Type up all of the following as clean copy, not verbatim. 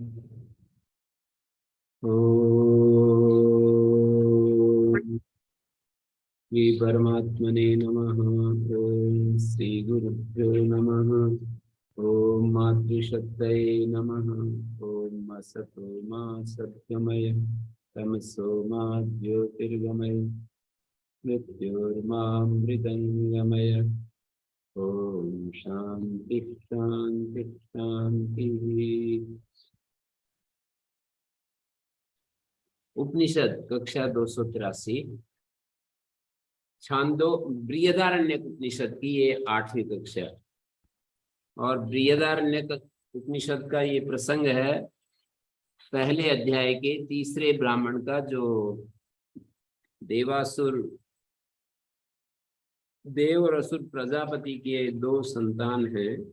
ओम श्री परमात्मने नमः। ओम श्री गुरुभ्यो नमः। ओम मातृशक्तये नमः। ओम असतो मा सत्यमय तमसो मा ज्योतिर्गमय मृत्योर्मामृतंगमय। ओम शांति शांति शांति। उपनिषद कक्षा 283 छांदो बृहदारण्यक उपनिषद की ये 8वीं कक्षा। और बृहदारण्यक उपनिषद का ये प्रसंग है पहले अध्याय के तीसरे ब्राह्मण का, जो देवासुर देव और असुर प्रजापति के दो संतान हैं।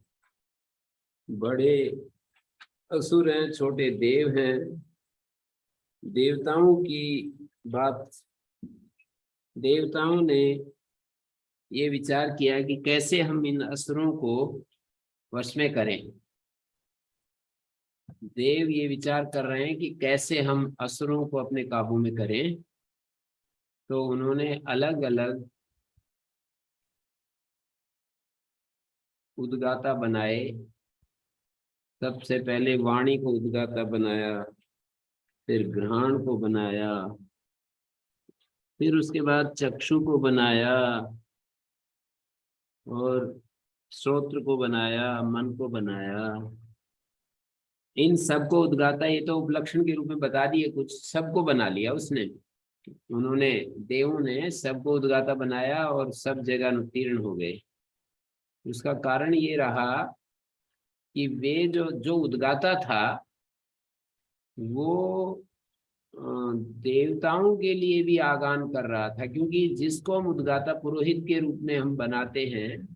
बड़े असुर हैं, छोटे देव हैं। देवताओं की बात, देवताओं ने ये विचार किया कि कैसे हम इन असुरों को वश में करें। देव ये विचार कर रहे हैं कि कैसे हम असुरों को अपने काबू में करें। तो उन्होंने अलग अलग उद्गाता बनाए। सबसे पहले वाणी को उद्गाता बनाया, फिर घ्राण को बनाया, फिर उसके बाद चक्षु को बनाया, और श्रोत्र को बनाया, मन को बनाया। इन सबको उद्गाता, ये तो उपलक्षण के रूप में बता दिए, कुछ सबको बना लिया उसने। उन्होंने, देवों ने सबको उद्गाता बनाया और सब जगह उत्तीर्ण हो गए। उसका कारण ये रहा कि वे जो जो उद्गाता था वो देवताओं के लिए भी आगान कर रहा था। क्योंकि जिसको हम उद्गाता पुरोहित के रूप में हम बनाते हैं,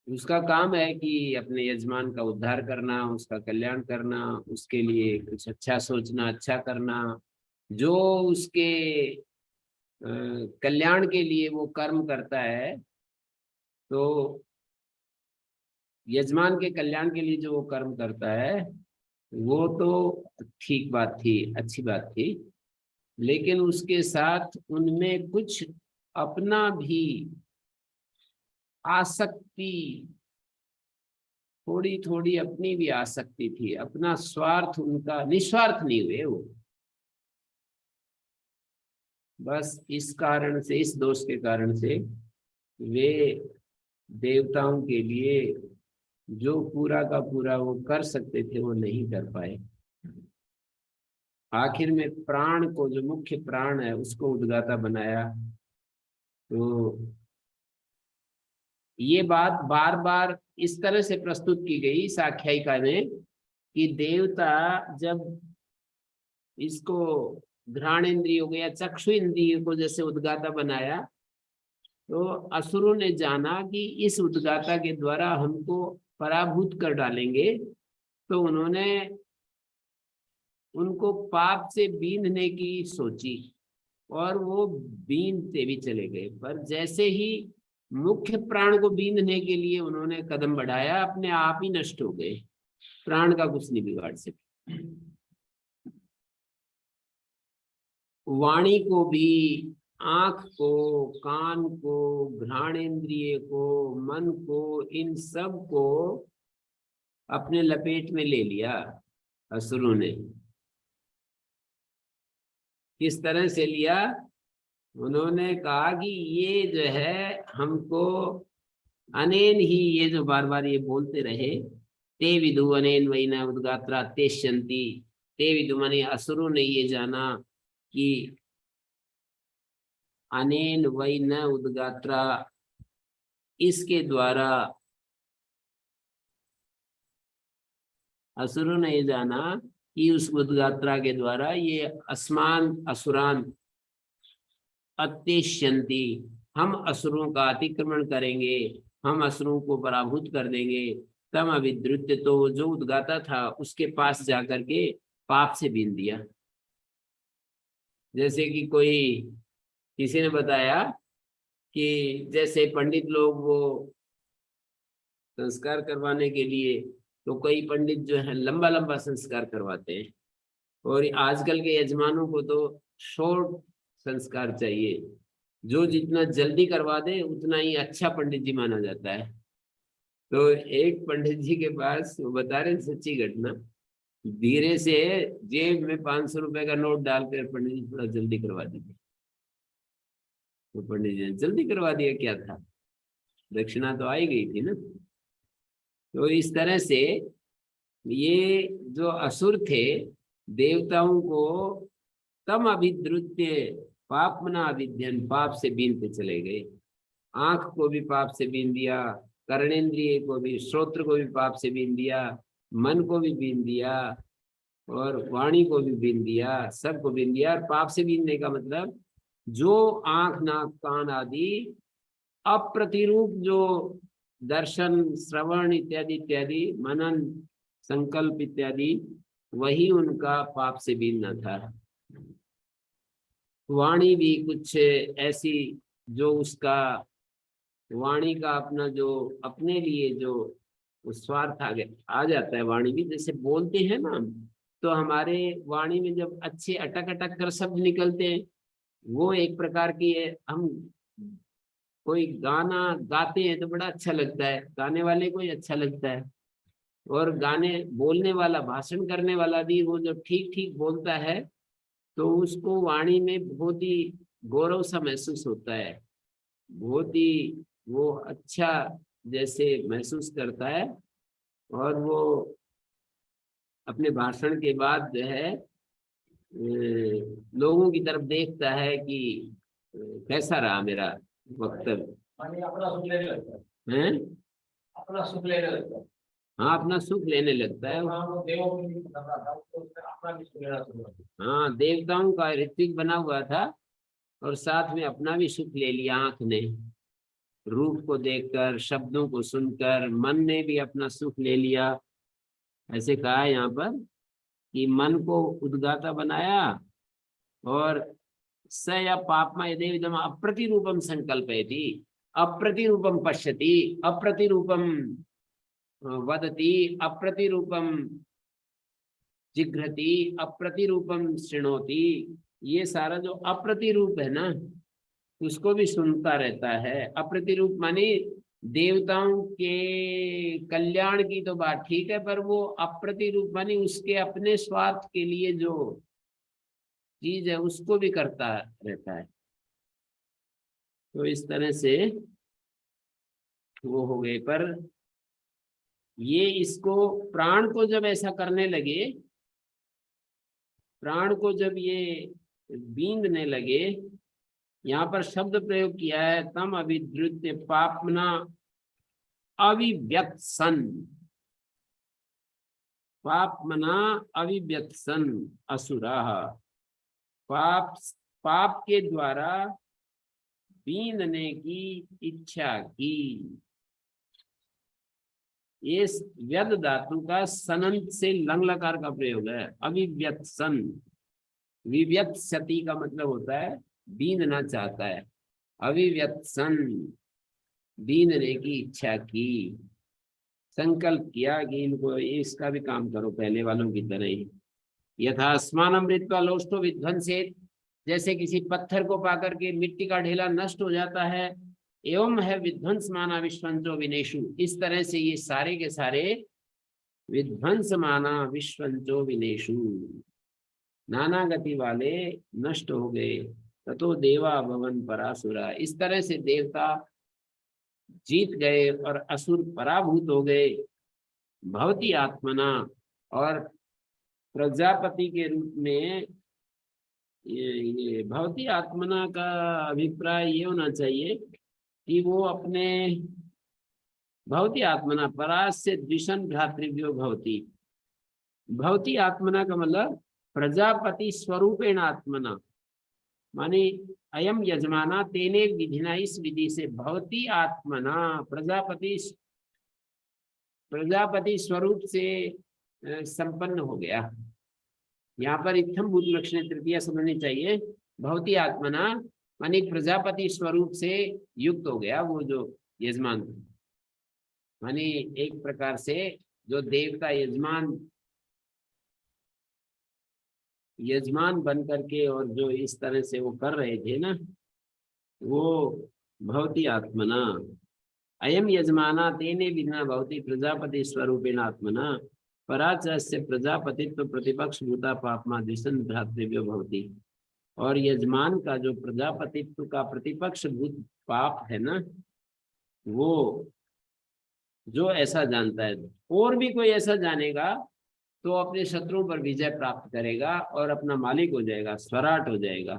उसका काम है कि अपने यजमान का उद्धार करना, उसका कल्याण करना, उसके लिए कुछ अच्छा सोचना, अच्छा करना। जो उसके कल्याण के लिए वो कर्म करता है, तो यजमान के कल्याण के लिए जो वो कर्म करता है वो तो ठीक बात थी, अच्छी बात थी। लेकिन उसके साथ उनमें कुछ अपना भी आसक्ति, थोड़ी थोड़ी अपनी भी आसक्ति थी। अपना स्वार्थ, उनका निस्वार्थ नहीं हुए वो। बस इस कारण से, इस दोष के कारण से वे देवताओं के लिए जो पूरा का पूरा वो कर सकते थे वो नहीं कर पाए। आखिर में प्राण को, जो मुख्य प्राण है, उसको उद्गाता बनाया। तो ये बात बार बार इस तरह से प्रस्तुत की गई इस आख्यायिका में कि देवता जब इसको घ्राण इंद्रिय हो गया, चक्षु इंद्रिय को जैसे उद्गाता बनाया, तो असुरों ने जाना कि इस उद्गाता के द्वारा हमको पराभूत कर डालेंगे। तो उन्होंने उनको पाप से बींधने की सोची और वो बींधते भी चले गए। पर जैसे ही मुख्य प्राण को बींधने के लिए उन्होंने कदम बढ़ाया, अपने आप ही नष्ट हो गए। प्राण का कुछ नहीं बिगाड़ सके। वाणी को भी, आंख को, कान को, घ्राणेन्द्रिय को, मन को, इन सब को अपने लपेट में ले लिया असुरों ने। किस तरह से लिया? उन्होंने कहा कि ये जो है हमको अनेन ही, ये जो बार बार ये बोलते रहे, ते विदु अनेन वही न उद्गात्रा तेष्यन्ति। ते विदु माने असुरों ने ये जाना कि अनेन वही न उद्गात्रा, इसके द्वारा, असुरों ने ये जाना कि उस उद्गात्रा के द्वारा ये अस्मान असुरान अत्यष्यन्ति, हम असुरों का अतिक्रमण करेंगे, हम असुरों को पराभूत कर देंगे। तम अभिद्रुत्य, तो जो उद्गाता था उसके पास जाकर के पाप से बीन दिया। जैसे कि कोई, किसी ने बताया कि जैसे पंडित लोग वो संस्कार करवाने के लिए तो कई पंडित जो है लंबा लंबा संस्कार करवाते हैं, और आजकल के यजमानों को तो शॉर्ट संस्कार चाहिए, जो जितना जल्दी करवा दे उतना ही अच्छा पंडित जी माना जाता है। तो एक पंडित जी के पास, वो बता रहे सच्ची घटना, धीरे से जेब में 500 रुपए का नोट डालकर पंडित जी थोड़ा जल्दी करवा दीजिए। तो पंडित जी ने जल्दी करवा दिया, क्या था, दक्षिणा तो आई गई थी ना। तो इस तरह से ये जो असुर थे, देवताओं को तम अभिद्रुत्य पापमना अभिध्यन, पाप से बीनते चले गए। आंख को भी पाप से बीन दिया, कर्णेंद्रिय को भी, श्रोत्र को भी पाप से बीन दिया, मन को भी बीन दिया, और वाणी को भी बीन दिया, सबको बीन दिया। और पाप से बीनने का मतलब, जो आंख नाक कान आदि अप्रतिरूप जो दर्शन श्रवण इत्यादि इत्यादि, मनन संकल्प इत्यादि, वही उनका पाप से बीनना था। वाणी भी कुछ ऐसी, जो उसका वाणी का अपना जो अपने लिए जो स्वार्थ आ जाता है। वाणी भी जैसे बोलते हैं ना, तो हमारे वाणी में जब अच्छे अटक अटक कर शब्द निकलते हैं, वो एक प्रकार की है। हम कोई गाना गाते हैं तो बड़ा अच्छा लगता है, गाने वाले को ही अच्छा लगता है। और गाने बोलने वाला, भाषण करने वाला भी, वो जब ठीक ठीक बोलता है तो उसको वाणी में बहुत ही गौरव सा महसूस होता है, बहुत ही वो अच्छा जैसे महसूस करता है। और वो अपने भाषण के बाद जो है लोगों की तरफ देखता है कि कैसा रहा मेरा वक्तव्य, अपना सुख लेने लगता है, अपना सुख लेने लगता है। हाँ अपना सुख लेने लगता है। हाँ, देवताओं का ऋत्विक बना हुआ था, और साथ में अपना भी सुख ले लिया। आंख ने रूप को देखकर, शब्दों को सुनकर, मन ने भी अपना सुख ले लिया। ऐसे कहा है यहाँ पर कि मन को उद्गाता बनाया, और स या पापमा यदेविदम अप्रतिरूपम संकल्पयति, अप्रतिरूपम पश्यति, अप्रतिरूपम वदति, अप्रतिरूपम जिघ्रति, अप्रतिरूपम शृणोति। ये सारा जो अप्रतिरूप है ना, उसको भी सुनता रहता है। अप्रतिरूप माने देवताओं के कल्याण की तो बात ठीक है, पर वो अप्रतिरूप माने उसके अपने स्वार्थ के लिए जो चीज है उसको भी करता रहता है। तो इस तरह से वो हो गए। पर ये इसको, प्राण को जब ऐसा करने लगे, प्राण को जब ये बींदने लगे, यहाँ पर शब्द प्रयोग किया है, तम अभिद्रुत्य पापना अविव्यक्त सन, पापमना अविव्यक्त सन असुरा, पाप पाप के द्वारा बीनने की इच्छा की। ये व्यद धातु का सनंत से लंग लकार का प्रयोग है। अविव्यक्त सन, विव्यक्त सती का मतलब होता है बीनना चाहता है। अविव्यक्त सन, बीनने की इच्छा की, संकल्प किया कि इनको इसका भी काम करो पहले वालों की तरह ही। यथा स्मान अमृत लोष्टो विध्वंसेत, जैसे किसी पत्थर को पाकर के मिट्टी का ढेला नष्ट हो जाता है, एवं है विध्वंस माना विश्वंचो विनेशु, इस तरह से ये सारे के सारे विध्वंस माना विश्वंचो विनेशु, नाना गति वाले नष्ट हो गए। ततो देवा भवन परासुरा, इस तरह से देवता जीत गए और असुर पराभूत हो गए। भवती आत्मना, और प्रजापति के रूप में, ये भवती आत्मना का अभिप्राय ये होना चाहिए कि वो अपने भवती आत्मना परास्य द्विषण भ्रातृव्यो भवती, भवती आत्मना का मतलब प्रजापति स्वरूपेण आत्मना, माने अयम यजमाना तेने विधिना, इस विधि से भवती आत्मना, प्रजापति स्वरूप से संपन्न हो गया। यहाँ पर इत्थम भूत लक्षण तृतीया समझनी चाहिए। भवती आत्मना माने प्रजापति स्वरूप से युक्त हो गया वो जो यजमान, माने एक प्रकार से जो देवता यजमान बन करके और जो इस तरह से वो कर रहे थे ना, वो भवती आत्मना अयम यजमाना तेने विना भवती प्रजापति स्वरूपेण आत्मना पराचस्य प्रजापतित्व प्रतिपक्ष भूता पापमा दिशन भ्रातृव्यो भवती। और यजमान का जो प्रजापतित्व का प्रतिपक्ष भूत पाप है ना, वो जो ऐसा जानता है, और भी कोई ऐसा जानेगा तो अपने शत्रुओं पर विजय प्राप्त करेगा और अपना मालिक हो जाएगा, स्वराट हो जाएगा।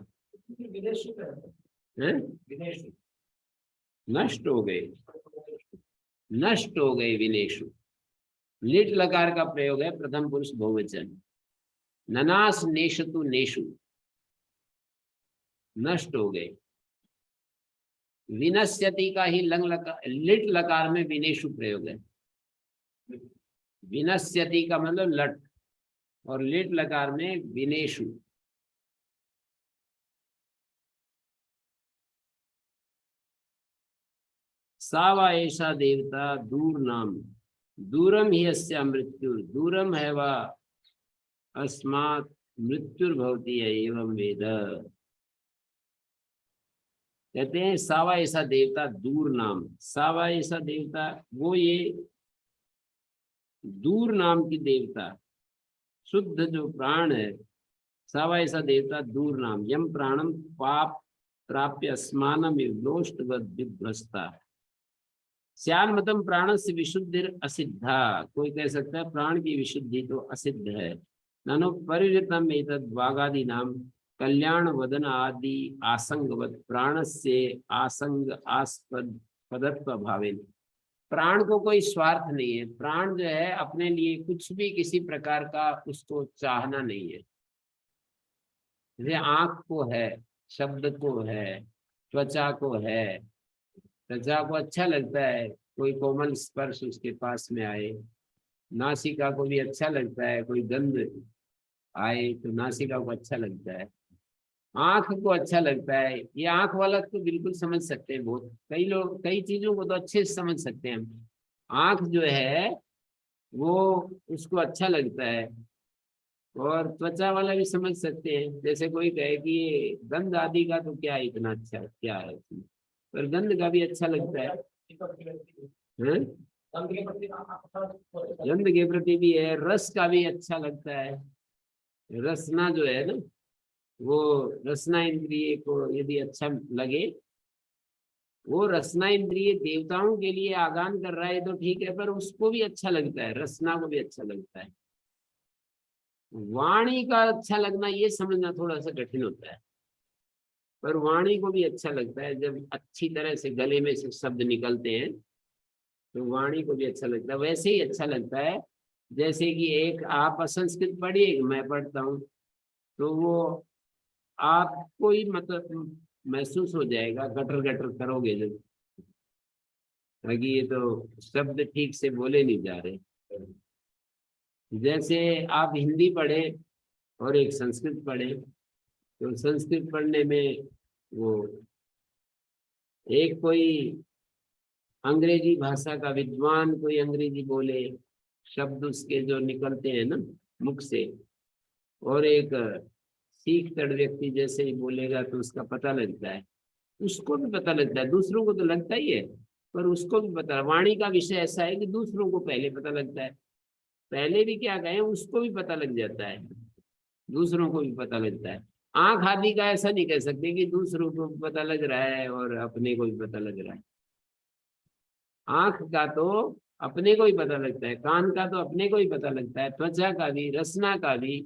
विदेश हैं? विदेश नष्ट हो गए, नष्ट हो गए विनेशु। लिट लकार का प्रयोग है प्रथम पुरुष बहुवचन। ननास नेशतु नेशु, नष्ट हो गए। विनश्यति का ही लंग लकार, लिट लकार में विनेशु प्रयोग है। विनश्यति का मतलब लट, और लिट लकार में विनेशु। सावा ऐसा देवता दूर नाम, दूरम ही अस्या मृत्यु, दूरम है वह अस्मात् मृत्युर्भवती है एवं वेद। कहते हैं सावा ऐसा देवता दूर नाम, सावा ऐसा देवता वो ये दूर नाम की देवता, शुद्ध जो प्राण है, सावा ऐसा देवता दूर नाम। यम प्राणम पाप प्राप्य अस्मानम विलोष्टवद विध्वस्ता, श्यान मतम प्राण से विशुद्धि असिद्धा। कोई कह सकता है प्राण की विशुद्धि तो असिद्ध है। ननु परिवृतम एतद् वागादि नाम कल्याण वदन आदि आसंगवत प्राण से आसंग आस्पद पदत्व भावेन। प्राण को कोई स्वार्थ नहीं है, प्राण जो है अपने लिए कुछ भी किसी प्रकार का उसको चाहना नहीं है। जैसे आंख को है, शब्द को है, त्वचा को है, त्वचा को अच्छा लगता है कोई कोमल स्पर्श उसके पास में आए, नासिका को भी अच्छा लगता है कोई गंध आए तो नासिका को अच्छा लगता है, आंख को अच्छा लगता है। ये आंख वाला तो बिल्कुल समझ सकते हैं, बहुत कई लोग कई चीजों को तो अच्छे से समझ सकते हैं हम। आंख जो है वो उसको अच्छा लगता है, और त्वचा वाला भी समझ सकते हैं। जैसे कोई कहे कि ये गंध आदि का तो क्या इतना अच्छा क्या है इसमें, पर गंध का भी अच्छा लगता है। हैं? गंध के प्रति भी है, रस का भी अच्छा लगता है। रसना जो है ना, वो रसना इंद्रिय को यदि अच्छा लगे, वो रसना इंद्रिय देवताओं के लिए आगान कर रहा है तो ठीक है, पर उसको भी अच्छा लगता है, रसना को भी अच्छा लगता है। वाणी का अच्छा लगना ये समझना थोड़ा सा कठिन होता है, पर वाणी को भी अच्छा लगता है। जब अच्छी तरह से गले में से शब्द निकलते हैं तो वाणी को भी अच्छा लगता है। वैसे ही अच्छा लगता है जैसे कि एक आप असंस्कृत पढ़िए, मैं पढ़ता हूँ, तो वो आपको ही मतलब महसूस हो जाएगा, गटर गटर करोगे जब, ताकि ये तो शब्द ठीक से बोले नहीं जा रहे। जैसे आप हिंदी पढ़े और एक संस्कृत पढ़े, तो संस्कृत पढ़ने में वो एक कोई अंग्रेजी भाषा का विद्वान कोई अंग्रेजी बोले, शब्द उसके जो निकलते हैं ना मुख से, और एक सीख तड़ व्यक्ति जैसे ही बोलेगा तो उसका पता लगता है, उसको भी पता लगता है, दूसरों को तो लगता ही है पर उसको भी पता है। वाणी का विषय ऐसा है कि दूसरों को पहले पता लगता है, पहले भी क्या कहें उसको भी पता लग जाता है, दूसरों को भी पता लगता है। आंख आदि का ऐसा नहीं कह सकते कि दूसरों को पता लग रहा है और अपने को भी पता लग रहा है। आंख का तो अपने को ही पता लगता है, कान का तो अपने को ही पता लगता है, त्वचा का भी, रसना का भी,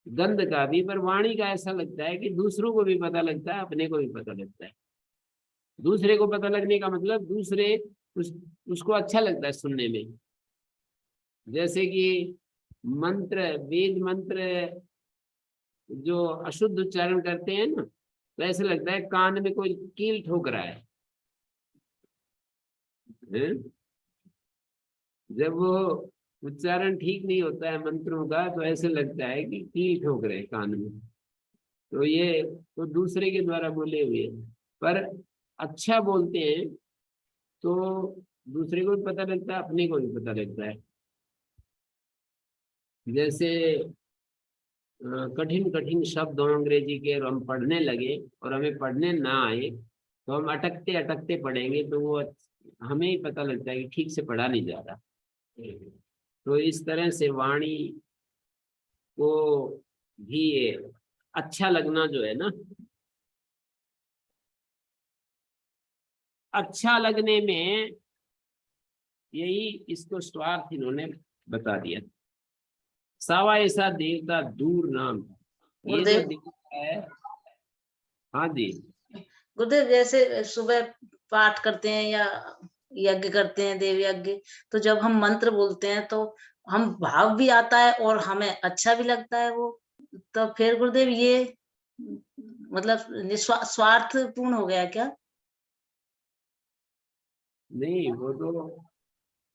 गंध का भी, पर वाणी का ऐसा लगता है कि दूसरों को भी पता लगता है, अपने को भी पता लगता है। दूसरे को पता लगने का मतलब दूसरे उसको अच्छा लगता है सुनने में। जैसे कि मंत्र, वेद मंत्र जो अशुद्ध उच्चारण करते हैं ना, तो ऐसा लगता है कान में कोई कील ठोक रहा है। जब वो उच्चारण ठीक नहीं होता है मंत्रों का तो ऐसे लगता है कि कील ठोक रहे कान में, तो ये तो दूसरे के द्वारा बोले हुए। पर अच्छा बोलते हैं तो दूसरे को भी पता लगता है, अपने को भी पता लगता है। जैसे कठिन कठिन शब्द हों अंग्रेजी के और हम पढ़ने लगे और हमें पढ़ने ना आए तो हम अटकते अटकते पढ़ेंगे तो वो हमें ही पता लगता है कि ठीक से पढ़ा नहीं जा रहा। तो इस तरह से वाणी को भी अच्छा लगना जो है ना, अच्छा लगने में यही इसको स्वार्थ इन्होंने बता दिया। सावा ऐसा देवता दूर नाम, ये जो गुरुदेव देवता है। हाँ जी। गुरुदेव, जैसे सुबह पाठ करते हैं या यज्ञ करते हैं, देव यज्ञ, तो जब हम मंत्र बोलते हैं तो हम भाव भी आता है और हमें अच्छा भी लगता है वो। तो फिर गुरुदेव ये मतलब स्वार्थ पूर्ण हो गया क्या? नहीं, वो तो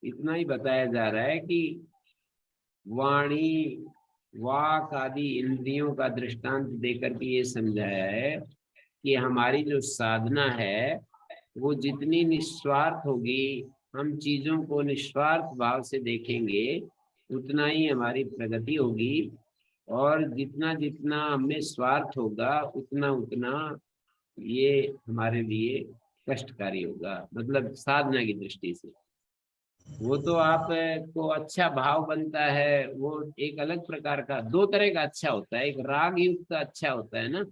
इतना ही बताया जा रहा है कि वाणी, वाक आदि इंद्रियों का दृष्टांत देकर के ये समझाया है कि हमारी जो साधना है वो जितनी निस्वार्थ होगी, हम चीजों को निस्वार्थ भाव से देखेंगे, उतना ही हमारी प्रगति होगी। और जितना जितना हमें स्वार्थ होगा उतना उतना ये हमारे लिए कष्टकारी होगा, मतलब साधना की दृष्टि से। वो तो आप को अच्छा भाव बनता है, वो एक अलग प्रकार का, दो तरह का अच्छा होता है। एक राग युक्त अच्छा होता है ना,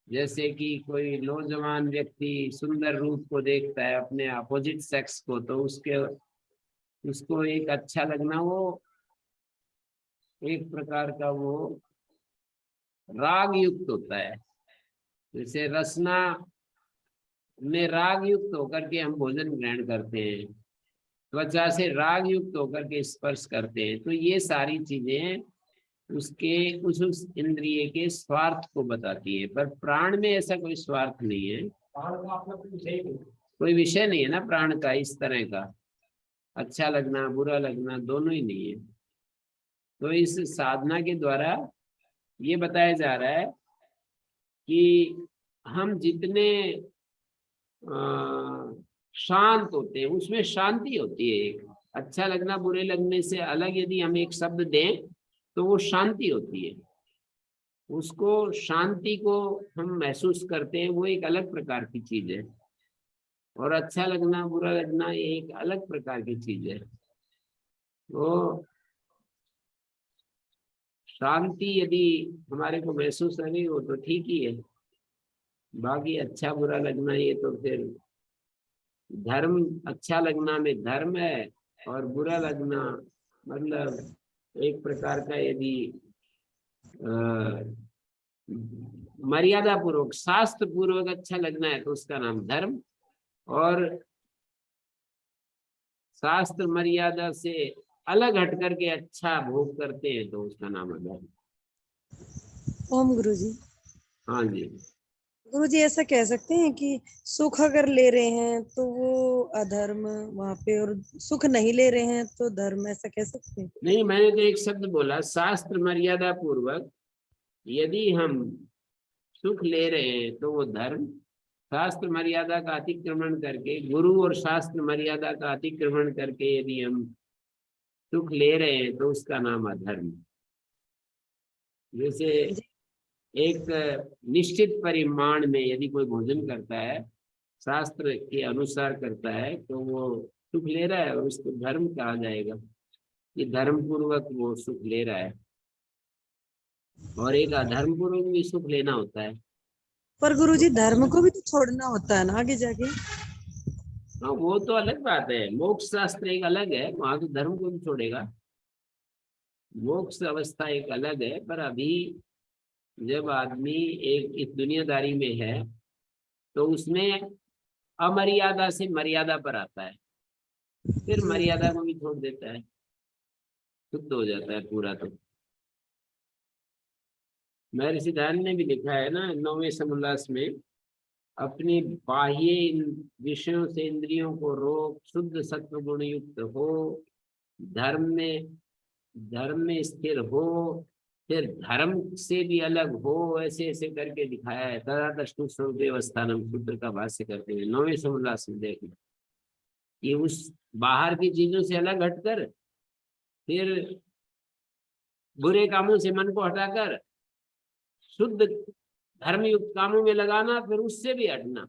जैसे कि कोई नौजवान व्यक्ति सुंदर रूप को देखता है अपने अपोजिट सेक्स को, तो उसको एक अच्छा लगना, वो एक प्रकार का वो राग युक्त होता है। जैसे रसना में राग युक्त होकर के हम भोजन ग्रहण करते हैं, त्वचा से राग युक्त होकर के स्पर्श करते हैं, तो ये सारी चीजें उसके उस इंद्रिय के स्वार्थ को बताती है। पर प्राण में ऐसा कोई स्वार्थ नहीं है, कोई विषय नहीं है ना प्राण का इस तरह का, अच्छा लगना बुरा लगना दोनों ही नहीं है। तो इस साधना के द्वारा ये बताया जा रहा है कि हम जितने शांत होते हैं, उसमें शांति होती है। एक अच्छा लगना बुरे लगने से अलग यदि हम एक शब्द दें तो वो शांति होती है, उसको शांति को हम महसूस करते हैं, वो एक अलग प्रकार की चीज है। और अच्छा लगना बुरा लगना ये एक अलग प्रकार की चीज है। तो शांति यदि हमारे को महसूस नहीं हो तो ठीक ही है, बाकी अच्छा बुरा लगना ये तो फिर धर्म, अच्छा लगना में धर्म है और बुरा लगना मतलब एक प्रकार का यदि मर्यादा पूर्वक शास्त्र पूर्वक अच्छा लगना है तो उसका नाम धर्म, और शास्त्र मर्यादा से अलग हट करके अच्छा भोग करते हैं तो उसका नाम अधर्म। ओम गुरुजी। हाँ जी। गुरुजी, ऐसा कह सकते हैं कि सुख अगर ले रहे हैं तो वो अधर्म वहां पे, और सुख नहीं ले रहे हैं तो धर्म, ऐसा कह सकते हैं? नहीं, मैंने तो एक शब्द बोला, शास्त्र मर्यादा पूर्वक यदि हम सुख ले रहे हैं तो वो धर्म, शास्त्र मर्यादा का अतिक्रमण करके, गुरु और शास्त्र मर्यादा का अतिक्रमण करके यदि हम सुख ले रहे हैं तो उसका नाम अधर्म। जैसे एक निश्चित परिमाण में यदि कोई भोजन करता है, शास्त्र के अनुसार करता है, तो वो सुख ले रहा है और उसको धर्म कहा जाएगा, ये धर्म पूर्वक वो सुख ले रहा है। और एक अधर्म पूर्वक भी सुख लेना होता है। पर गुरुजी, धर्म को भी तो छोड़ना होता है ना आगे जाके। हाँ, वो तो अलग बात है, मोक्ष शास्त्र एक अलग है, वहां तो धर्म को भी छोड़ेगा। मोक्ष अवस्था एक अलग है, पर अभी जब आदमी एक इस दुनियादारी में है तो उसमें अमर्यादा से मर्यादा पर आता है, फिर मर्यादा को भी छोड़ देता है, शुद्ध हो जाता है पूरा। तो महर्षि दयानंद ने भी लिखा है ना 9वें समोल्लास में, अपनी बाह्य विषयों से इंद्रियों को रोक, शुद्ध सत्व गुण युक्त हो, धर्म में स्थिर हो, फिर धर्म से भी अलग हो, ऐसे ऐसे करके दिखाया है। तदादृष्टु स्वरूपेवस्थानम सूत्र का भाष्य करते हुए 9वें समोल्लास में देखना कि उस बाहर की चीजों से अलग हटकर फिर बुरे कामों से मन को हटाकर शुद्ध धर्मयुक्त कामों में लगाना, फिर उससे भी हटना।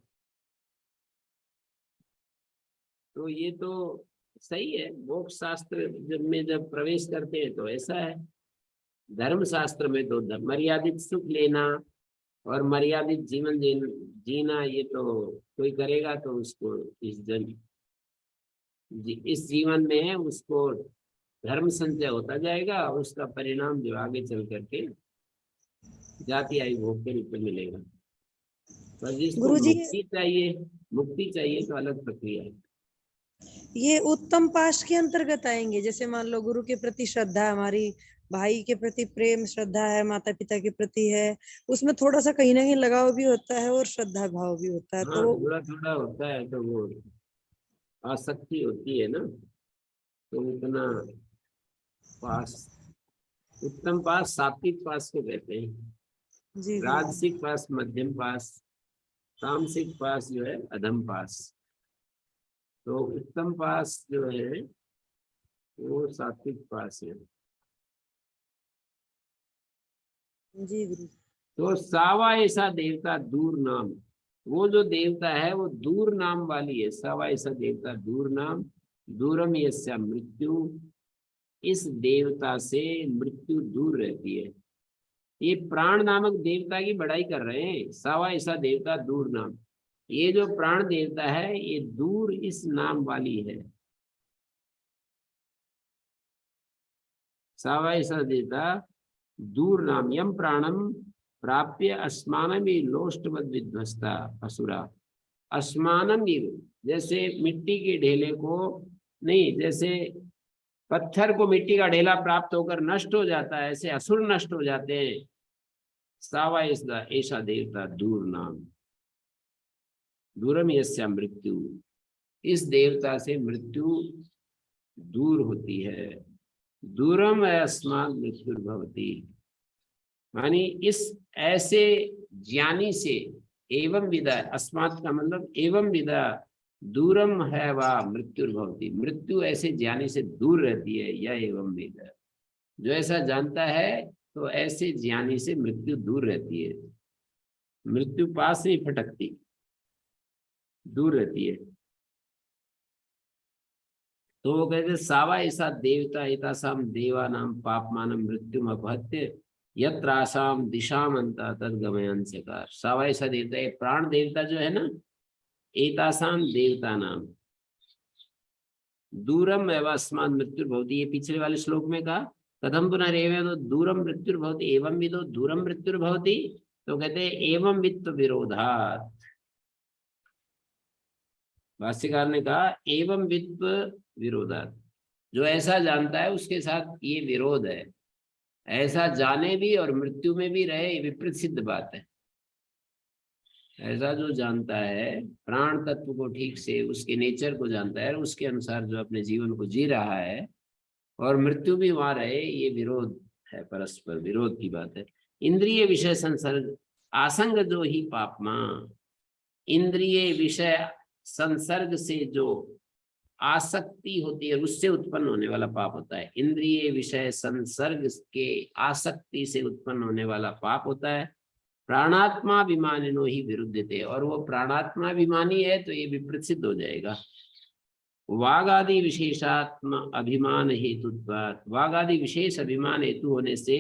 तो ये तो सही है। मोक्ष शास्त्र जब प्रवेश करते हैं तो ऐसा है। धर्म शास्त्र में तो मर्यादित सुख लेना और मर्यादित जीवन जीना, ये तो कोई करेगा तो उसको इस जीवन में उसको धर्म संचय होता जाएगा, उसका परिणाम जो आगे चल करके जाति आयु भोग के रूप में मिलेगा। पर जिसको गुरुजी, मुक्ति चाहिए तो अलग प्रक्रिया है। ये उत्तम पाश के अंतर्गत आएंगे। जैसे मान लो गुरु के प्रति श्रद्धा, हमारी भाई के प्रति प्रेम श्रद्धा है, माता पिता के प्रति है, उसमें थोड़ा सा कहीं ना कहीं लगाव भी होता है और श्रद्धा भाव भी होता है। हाँ, तो थोड़ा थोड़ा होता है, तो वो आसक्ति होती है ना, तो उतना पास, उत्तम पास सात्विक पास को कहते हैं। जी राजसिक पास मध्यम पास, तामसिक पास जो है अधम पास। तो उत्तम पास जो है वो सात्विक पास है। जी गुरु। तो सावा ऐसा देवता दूर नाम, वो जो देवता है वो दूर नाम वाली है। सावा ऐसा देवता दूर नाम, दूरम यस्या मृत्यु, इस देवता से मृत्यु दूर रहती है। ये प्राण नामक देवता की बड़ाई कर रहे हैं। सावा ऐसा देवता दूर नाम, ये जो प्राण देवता है ये दूर इस नाम वाली है। सावा ऐसा देवता दूर नाम, यम प्राणम प्राप्य अस्मानम लोष्टवद विध्वस्ता असुरा। अस्मानम, जैसे मिट्टी के ढेले को नहीं, जैसे पत्थर को मिट्टी का ढेला प्राप्त होकर नष्ट हो जाता है, ऐसे असुर नष्ट हो जाते हैं। सावा ऐसा देवता दूर नाम, दूरम यस्या मृत्यु, इस देवता से मृत्यु दूर होती है। दूरम अस्मात् मृत्युर्भवति, मानी इस ऐसे ज्ञानी से, एवं विदा, अस्मात् का मतलब एवं विदा, दूरम है वह मृत्युर्भवति, मृत्यु ऐसे ज्ञानी से दूर रहती है। यह एवं विदा, जो ऐसा जानता है तो ऐसे ज्ञानी से मृत्यु दूर रहती है। मृत्यु पास नहीं फटकती, दूर रहती है। तो वो कहते सावा ऐसा देवता एतासाम देवानाम पापमानम मृत्युम अपहत्य यत्रासाम दिशाम अंता तद्गमयन से कार। सावा ऐसा देवता है, प्राण देवता जो है ना, एतासाम देवता नाम दूरम एवं अस्मात् मृत्युर्भवति, ये पिछले वाले श्लोक में कहा कथम पुनरेव दूरम मृत्युर्भवति एवं विदो दूरम मृत्युर्भवति। तो कहते हैं एवं वित्त विरोधात, भाष्यकार ने कहा एवं वित्त विरोधात, जो ऐसा जानता है उसके साथ ये विरोध है। ऐसा जाने भी और मृत्यु में भी रहे, ये विपरीत सिद्ध बात है। ऐसा जो जानता है, प्राण तत्व को ठीक से, उसके नेचर को जानता है, उसके अनुसार जो अपने जीवन को जी रहा है और मृत्यु भी वहां रहे, ये विरोध है, परस्पर विरोध की बात है। इंद्रिय विषय संसर्ग आसंग जो ही पापमा, इंद्रिय विषय संसर्ग से जो आसक्ति होती है उससे उत्पन्न होने वाला पाप होता है। इंद्रिय विषय संसर्ग के आसक्ति से उत्पन्न होने वाला पाप होता है। प्राणात्मा अभिमानिनो ही विरुद्धते, और वो प्राणात्मा अभिमानी है तो ये विपरीत सिद्ध हो जाएगा। वाग आदि विशेषात्म अभिमान हेतुत्वात्, वाग आदि विशेष अभिमान हेतु होने से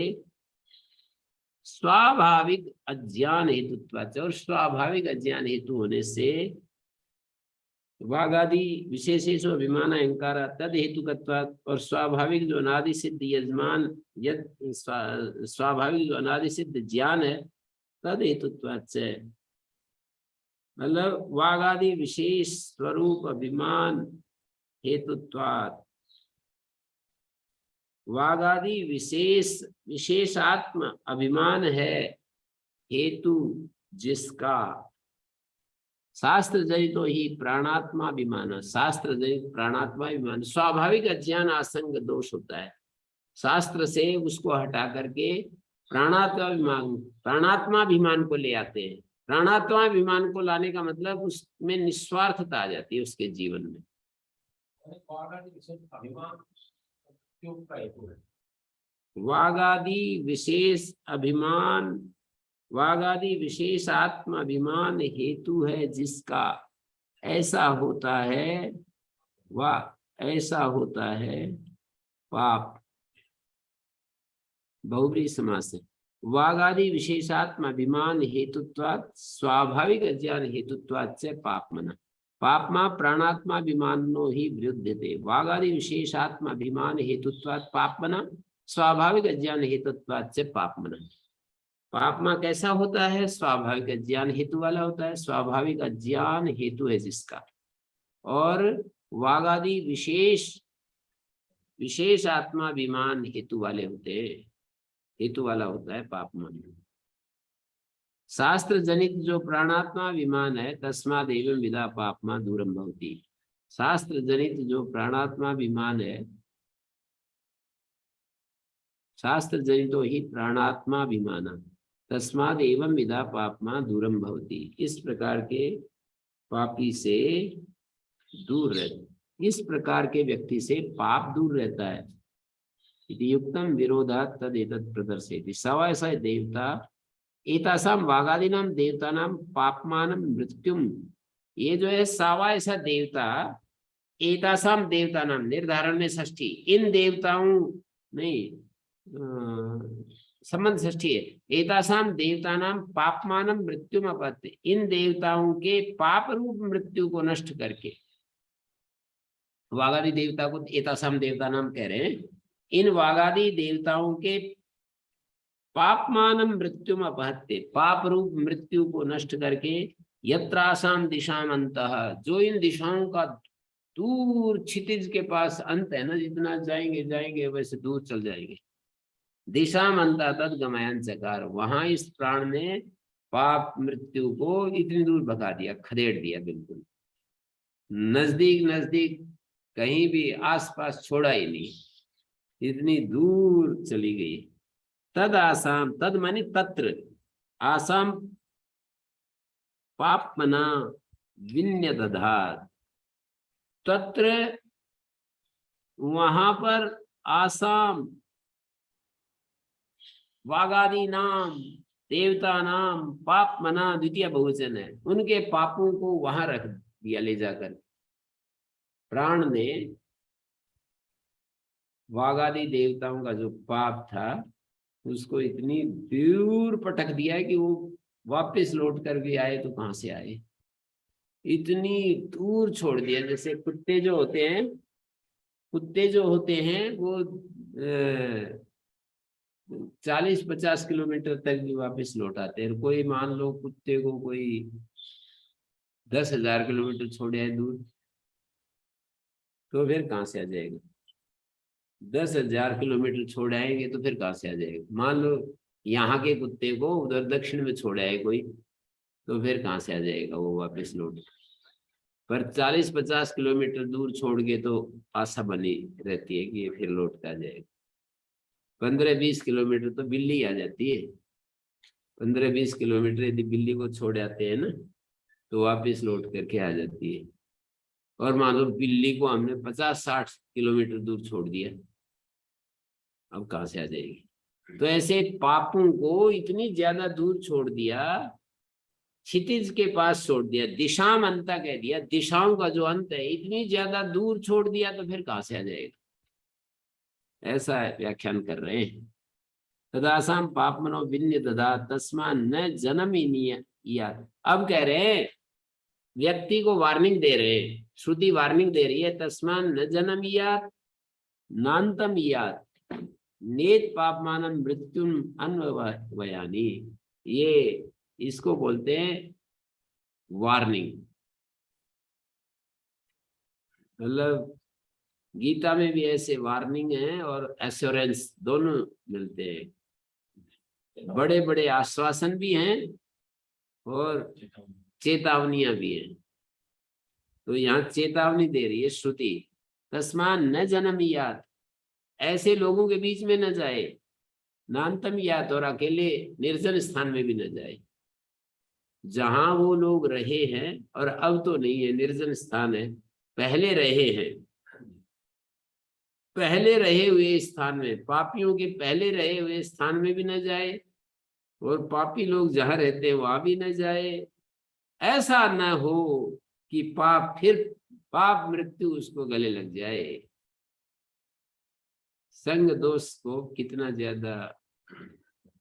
स्वाभाविक अज्ञान हेतुत्वात्, और स्वाभाविक अज्ञान हेतु होने से वागादि विशेषेषु अभिमान अहंकार तद हेतुकत्वात्, और स्वाभाविक जो अनादि सिद्ध यजमान स्वाभाविक जो अनादि सिद्ध ज्ञान है तद हेतुत्वात् से, मतलब वागादि विशेष स्वरूप अभिमान हेतुत्वात्, वागादि विशेषात्म अभिमान है हेतु जिसका, शास्त्र जनितो ही प्राणात्मा अभिमान, शास्त्र जनित प्राणात्मा अभिमान स्वाभाविक अज्ञान आसंग दोष होता है। शास्त्र से उसको हटा करके प्राणात्मा अभिमान को ले आते हैं। प्राणात्मा अभिमान को लाने का मतलब उसमें निस्वार्थता आ जाती है उसके जीवन में। अभिमान क्यों का हेतु है? वागादि विशेष अभिमान, वागादि विशेष आत्म अभिमान हेतु है जिसका, ऐसा होता है, ऐसा होता है पाप। बहुब्रीहि समास है। वागादि विशेषात्म अभिमान हेतुत्वात् स्वाभाविक अज्ञान हेतुत्वात् च पापमना। पापमा प्राणात्माभिमानो ही विरुध्यते। वागादि विशेषात्म अभिमान हेतुत्वात् पापमना, स्वाभाविक अज्ञान हेतुत्वात् च पापमना। पापमा कैसा होता है? स्वाभाविक अज्ञान हेतु वाला होता है, स्वाभाविक अज्ञान हेतु है जिसका। और वागादि विशेष आत्माभिमान हेतु वाले होते हैं, हेतु वाला होता है पापमान। शास्त्र जनित जो प्राणात्मा विमान है तस्माद एवं विदा पापमा दूरम भवति। शास्त्र जनित जो प्राणात्मा विमान है, शास्त्र जनितो ही प्राणात्मा विमाना तस्माद एवं विदा पापमा दूरम भवति। इस प्रकार के पापी से दूर रहते, इस प्रकार के व्यक्ति से पाप दूर रहता है। युक्तम विरोधात् तद एतत् प्रदर्शयति। सवैसा देवता एतासाम वागादीनाम देवतानाम पापमानम मृत्युम। ये जो है सावा ऐसा देवता, एतासाम देवता नाम निर्धारण में षष्ठी, इन देवताओं नहीं संबंध षष्ठी है। एतासाम देवता नाम पापमानम मृत्युम अपत्य। इन देवताओं के पाप रूप मृत्यु को नष्ट करके, वागादि देवता को एतासाम देवता नाम कह रहे हैं। इन वागादि देवताओं के पापमानम मृत्युम अपहत्य, पाप रूप मृत्यु को नष्ट करके, यत्रासाम दिशाम अंतः, जो इन दिशाओं का दूर क्षितिज के पास अंत है ना, जितना जाएंगे जाएंगे वैसे दूर चल जाएंगे। दिशाम अंतः तद गमयन चकार, वहां इस प्राण ने पाप मृत्यु को इतनी दूर भगा दिया, खदेड़ दिया, बिल्कुल नजदीक नजदीक कहीं भी आसपास छोड़ा ही नहीं, इतनी दूर चली गई। तद आसाम, तद मानी तत्र, आसाम पापमना विन्यदधात। तत्र वहां पर आसाम वागादि नाम देवता नाम पापमना द्वितीय बहुवचन है, उनके पापों को वहां रख दिया ले जाकर। प्राण ने वागादि देवताओं का जो पाप था उसको इतनी दूर पटक दिया है कि वो वापस लौट कर भी आए तो कहां से आए, इतनी दूर छोड़ दिया। जैसे कुत्ते जो होते हैं, कुत्ते जो होते हैं वो 40-50 किलोमीटर तक भी वापस लौट आते हैं। कोई मान लो कुत्ते को कोई 10,000 किलोमीटर छोड़े है दूर, तो फिर कहां से आ जाएगा? 10,000 किलोमीटर छोड़ आएंगे तो फिर कहां से आ जाएगा? मान लो यहाँ के कुत्ते को उधर दक्षिण में छोड़ आए कोई, तो फिर कहां से आ जाएगा वो वापस लौट? पर 40-50 किलोमीटर दूर छोड़ के तो आशा बनी रहती है कि ये फिर लौट कर आ जाएगा। 15-20 किलोमीटर तो बिल्ली आ जाती है। 15-20 किलोमीटर यदि बिल्ली को छोड़ आते हैं ना, तो वापस लौट करके आ जाती है। और मान लो बिल्ली को हमने 50-60 किलोमीटर दूर छोड़ दिया, अब कहां से आ जाएगी? तो ऐसे पापों को इतनी ज्यादा दूर छोड़ दिया, क्षितिज के पास छोड़ दिया, दिशाम अंता कह दिया, दिशाओं का जो अंत है इतनी ज्यादा दूर छोड़ दिया, तो फिर कहां से आ जाएगा? ऐसा व्याख्यान कर रहे हैं। तदासाम पाप मनो विन्य ददा तस्मा न जन्म ही। अब कह रहे हैं, व्यक्ति को वार्निंग दे रहे हैं, श्रुति वार्निंग दे रही है, तस्मा न जन्म याद नान्तम याद नेत पापमानम मृत्युम अन्वयानी। ये इसको बोलते हैं वार्निंग। मतलब गीता में भी ऐसे वार्निंग है और एश्योरेंस दोनों मिलते हैं। बड़े बड़े आश्वासन भी हैं और चेतावनियां भी हैं। तो यहाँ चेतावनी दे रही है श्रुति, तस्मान न जन्म याद, ऐसे लोगों के बीच में न जाए, नान्तम याद, और अकेले निर्जन स्थान में भी न जाए। जहां वो लोग रहे हैं, और अब तो नहीं है, निर्जन स्थान है, पहले रहे हैं, पहले रहे हुए स्थान में, पापियों के पहले रहे हुए स्थान में भी न जाए और पापी लोग जहां रहते हैं वहां भी न जाए। ऐसा न हो कि पाप मृत्यु उसको गले लग जाए। संग दोष को कितना ज्यादा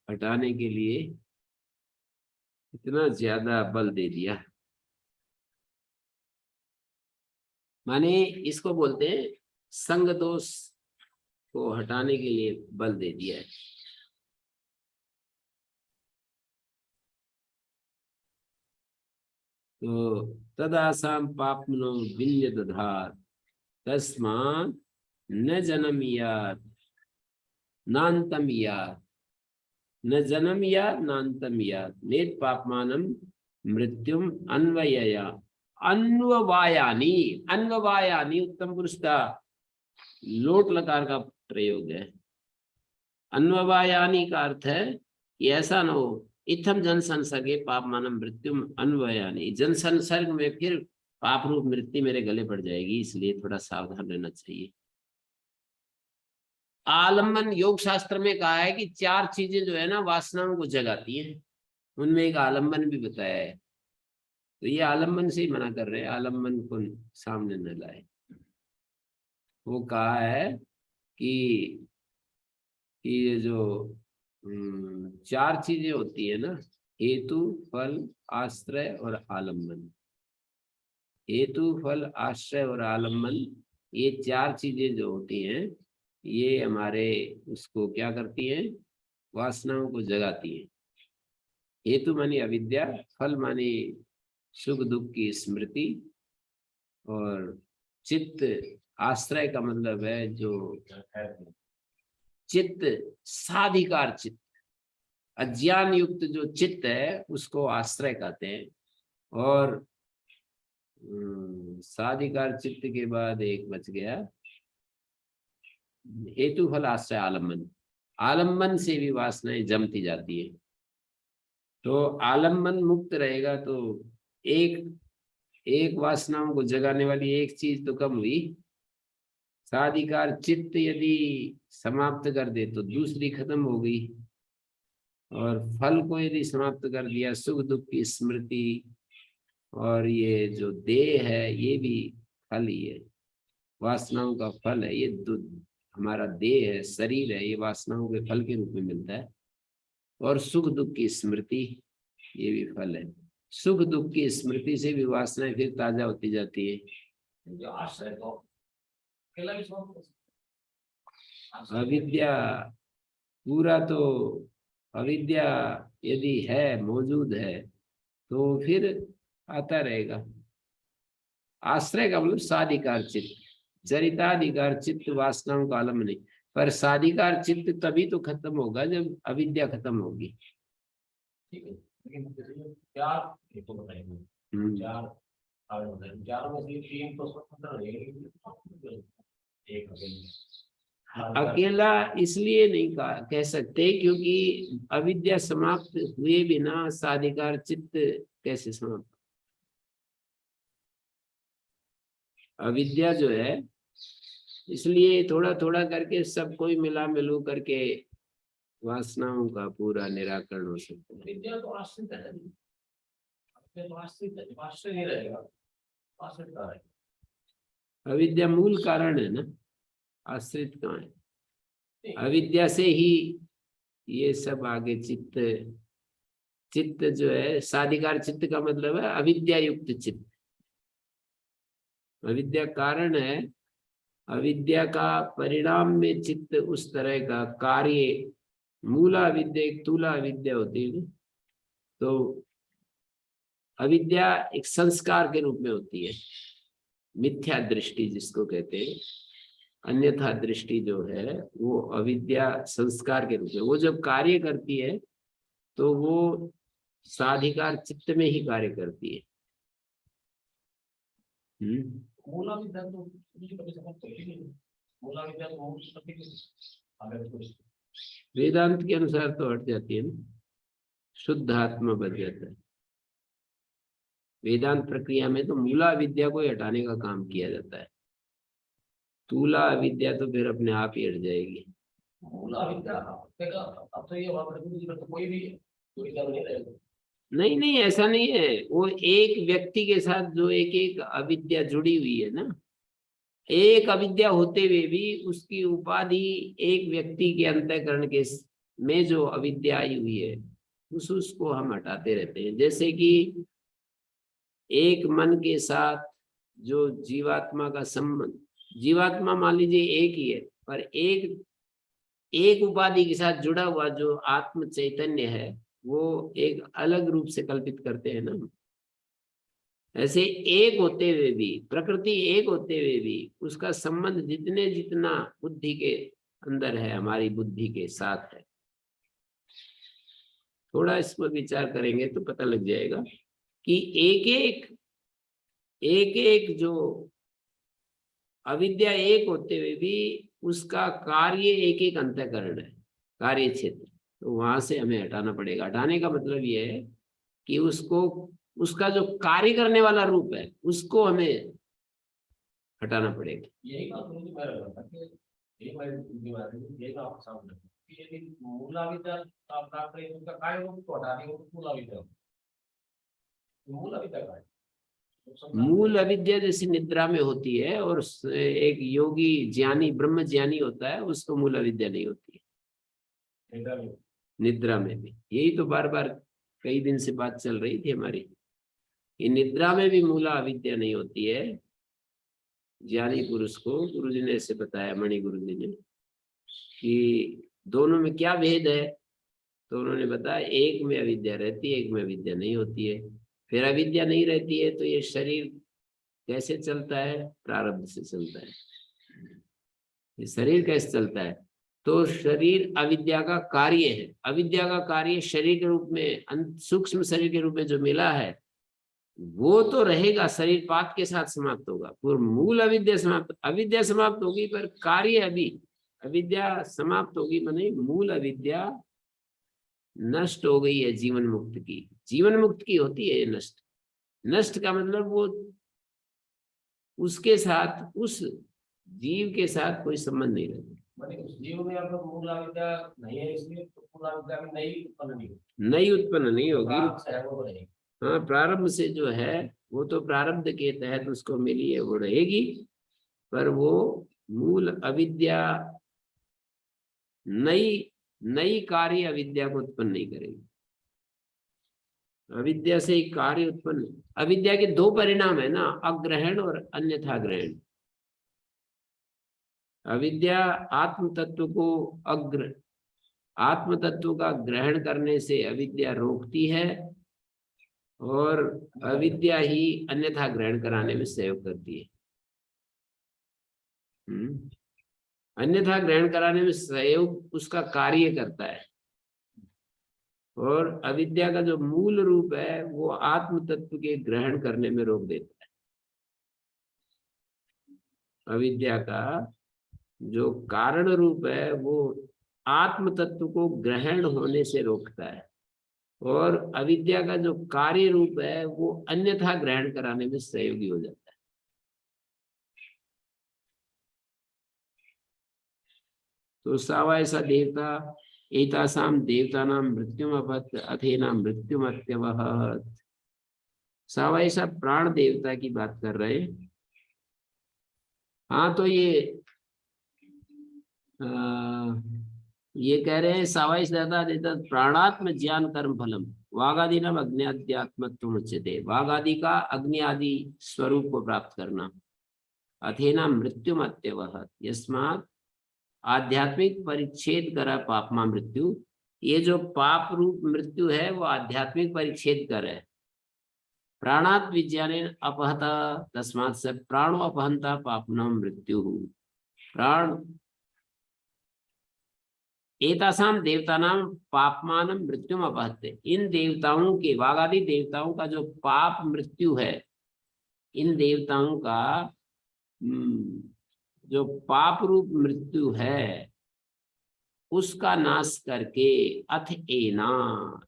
हटाने के लिए इतना ज्यादा बल दे दिया। माने इसको बोलते हैं संग दोष को हटाने के लिए बल दे दिया है। तो तदासाम पापनो विल्य दधार तस्मात् न जन्म यात नान्तम यात न जन्म यात नान्तम यात नेत पापमानम मृत्युम अन्वयया अन्ववायानी। अन्ववायानी उत्तम पुरुष का लोट लकार का प्रयोग है। अन्ववायानी का अर्थ है कि ऐसा न हो इत्थम जन संसर्गे पाप मानम मृत्युम अन्वयानी, जन संसर्ग में फिर पाप रूप मृत्यु मेरे गले पड़ जाएगी, इसलिए थोड़ा सावधान रहना चाहिए। आलम्बन योग शास्त्र में कहा है कि 4 चीजें जो है ना वासनाओं को जगाती हैं, उनमें एक आलम्बन भी बताया है। तो ये आलम्बन से ही मना कर रहे हैं, आलम्बन को सामने न लाए। वो कहा है कि ये जो 4 चीजें होती है ना, हेतु फल आश्रय और आलम्बन। हेतु फल आश्रय और आलम्बन, ये 4 चीजें जो होती हैं ये हमारे उसको क्या करती हैं, वासनाओं को जगाती हैं। हेतु मानी अविद्या, फल मानी सुख दुख की स्मृति, और चित्त आश्रय का मतलब है जो चित्त साधिकार चित्त, अज्ञान युक्त जो चित्त है उसको आश्रय कहते हैं। और साधिकार चित्त के बाद एक बच गया हेतु फल आश्रय आलम्बन। आलम्बन से भी वासनाएं जमती जाती है। तो आलम्बन मुक्त रहेगा तो एक वासनाओं को जगाने वाली एक चीज तो कम हुई। साधिकार चित्त यदि समाप्त कर दे तो दूसरी खत्म हो गई, और फल को यदि समाप्त कर दिया सुख दुख की स्मृति, और ये जो देह है ये भी फल ही है, वासनाओं का फल है। ये हमारा देह है, शरीर है, ये वासनाओं के फल के रूप में मिलता है। और सुख दुख की स्मृति ये भी फल है। सुख दुख की स्मृति से भी वासनाएं फिर ताजा होती जाती है। जो आश्रय को अकेला भी समझ अविद्या पूरा तो अविद्या यदि है मौजूद है तो फिर आता रहेगा। आश्रय का मतलब साधिकार चित्त, चरिताधिकार चित्त वासनाओं का आलम्बन नहीं, पर साधिकार चित्त तभी तो खत्म होगा जब अविद्या खत्म होगी। ठीक है, लेकिन जैसे 4 एक तो बताएंगे, 4 आगे बताएंगे, 4 में से 3 तो स्वतंत्र रहेंगे, एक अकेला इसलिए नहीं कह सकते क्योंकि अविद्या समाप्त हुए बिना साधिकार चित्त कैसे समाप्त। अविद्या जो है, इसलिए थोड़ा थोड़ा करके सब कोई मिला मिलू करके वासनाओं का पूरा निराकरण हो सकता है। विद्या तो आश्रित है, तो आश्रित है, आश्रित नहीं रहेगा, आश्रित का है। अविद्या मूल कारण है ना, आश्रित कहाँ है। अविद्या से ही ये सब आगे चित्त जो है, साधिकार चित्त का मतलब है अविद्या युक्त चित्त। अविद्या कारण है, अविद्या का परिणाम में चित्त उस तरह का कार्य, मूला विद्या एक तूला विद्या होती है। तो अविद्या एक संस्कार के रूप में होती है, मिथ्या दृष्टि जिसको कहते हैं। अन्यथा दृष्टि जो है वो अविद्या संस्कार के रूप में, वो जब कार्य करती है तो वो साधिकार चित्त में ही कार्य करती है। मूला विद्या तो कभी समझ नहीं, मूला विद्या तो बहुत सटीक अगर कुछ वेदांत के अनुसार तो हट जाती है ना, शुद्ध आत्मा बच जाता है। वेदांत प्रक्रिया में तो मूला विद्या को हटाने का काम किया जाता है। स्थूला अविद्या तो फिर अपने आप ही हट जाएगी। मूला विद्या देखा, अब तो ये वहाँ पर तो कोई भी कोई जरूर नहीं रहेगा। नहीं नहीं, ऐसा नहीं है। वो एक व्यक्ति के साथ जो एक एक अविद्या जुड़ी हुई है ना, एक अविद्या होते हुए भी उसकी उपाधि एक व्यक्ति के अंतःकरण के में जो अविद्या आई हुई है उसको हम हटाते रहते हैं। जैसे कि एक मन के साथ जो जीवात्मा का संबंध, जीवात्मा मान लीजिए एक ही है, पर एक एक उपाधि के साथ जुड़ा हुआ जो आत्म चैतन्य है वो एक अलग रूप से कल्पित करते हैं ना। ऐसे एक होते हुए भी, प्रकृति एक होते हुए भी उसका संबंध जितने जितना बुद्धि के अंदर है, हमारी बुद्धि के साथ है। थोड़ा इस पर विचार करेंगे तो पता लग जाएगा कि एक एक जो अविद्या एक होते हुए भी उसका कार्य एक एक अंतःकरण है, कार्य क्षेत्र। तो वहां से हमें हटाना पड़ेगा। हटाने का मतलब ये है कि उसको, उसका जो कार्य करने वाला रूप है उसको हमें हटाना पड़ेगा। यही बात मुझे मैं लगा था कि एक बार यही आपके सामने कि यदि मूला विद्या आप प्राप्त करें उसका कार्य रूप को हटा देंगे तो मूला विद्या, मूला विद्या का मूल अविद्या जैसी निद्रा में होती है और एक योगी ज्ञानी ब्रह्म ज्ञानी होता है उसको मूल अविद्या नहीं होती है। निद्रा में भी यही तो बार बार कई दिन से बात चल रही थी हमारी कि निद्रा में भी मूला अविद्या नहीं होती है। ज्ञानी पुरुष को गुरु जी ने ऐसे बताया, मणि गुरु जी ने, कि दोनों में क्या भेद है। तो उन्होंने बताया एक में अविद्या रहती है, एक में अविद्या नहीं होती है। फिर अविद्या नहीं रहती है तो ये शरीर कैसे चलता है? प्रारब्ध से चलता है। ये शरीर कैसे चलता है? तो शरीर अविद्या का कार्य है। अविद्या का कार्य शरीर के रूप में, सूक्ष्म शरीर के रूप में जो मिला है वो तो रहेगा, शरीर पात के साथ समाप्त होगा। पूर्व मूल अविद्या समाप्त, अविद्या समाप्त होगी पर कार्य अभी, अविद्या समाप्त होगी माने मूल अविद्या नष्ट हो गई है जीवन मुक्त की। जीवन मुक्त की होती है ये नष्ट। नष्ट का मतलब वो उसके साथ, उस जीव के साथ कोई संबंध नहीं रहता। माने उस जीव में आप मूला विद्या नहीं है इसलिए तो मूला विद्या में नई उत्पन्न नहीं होगी, नई उत्पन्न नहीं होगी। वो रहेगी। हाँ, प्रारंभ से जो है वो तो प्रारब्ध के तहत उसको मिली है, वो रहेगी। पर वो मूल अविद्या नई नई कार्य अविद्या को उत्पन्न नहीं करेगी। अविद्या से एक कार्य उत्पन्न, अविद्या के दो परिणाम है ना, अग्रहण और अन्यथा ग्रहण। अविद्या आत्म तत्व को आत्म तत्व का ग्रहण करने से अविद्या रोकती है और अविद्या ही अन्यथा ग्रहण कराने में सहयोग करती है। अन्यथा ग्रहण कराने में सहयोग उसका कार्य करता है। और अविद्या का जो मूल रूप है वो आत्म तत्व के ग्रहण करने में रोक देता है। अविद्या का जो कारण रूप है वो आत्म तत्व को ग्रहण होने से रोकता है और अविद्या का जो कार्य रूप है वो अन्यथा ग्रहण कराने में सहयोगी हो जाता है। तो सावा ऐसा देवता एतासाम देवतानां मृत्युमपत अथेना मृत्युमत्यवहत। सावा ऐसा प्राण देवता की बात कर रहे हैं। हाँ, तो ये कह रहे हैं सावाइस दाता देता प्राणात्म ज्ञान कर्म फलम वागादिनम अग्न्याद्यात्मत्व उच्यते। वाग आदि का अग्नि आदि स्वरूप को प्राप्त करना। अथेना मृत्युमत्यवहत यस्मात् आध्यात्मिक परिच्छेद करा पापमा मृत्यु। ये जो पाप रूप मृत्यु है वो आध्यात्मिक परिच्छेद कर है। प्राणात विज्ञाने अपहता तस्मात् से प्राणो अपहंता पापना मृत्यु। प्राण एतासाम देवतानाम पापमानम मृत्युम अपहते। इन देवताओं के, वागादि देवताओं का जो पाप मृत्यु है, इन देवताओं का जो पाप रूप मृत्यु है उसका नाश करके अथ एना,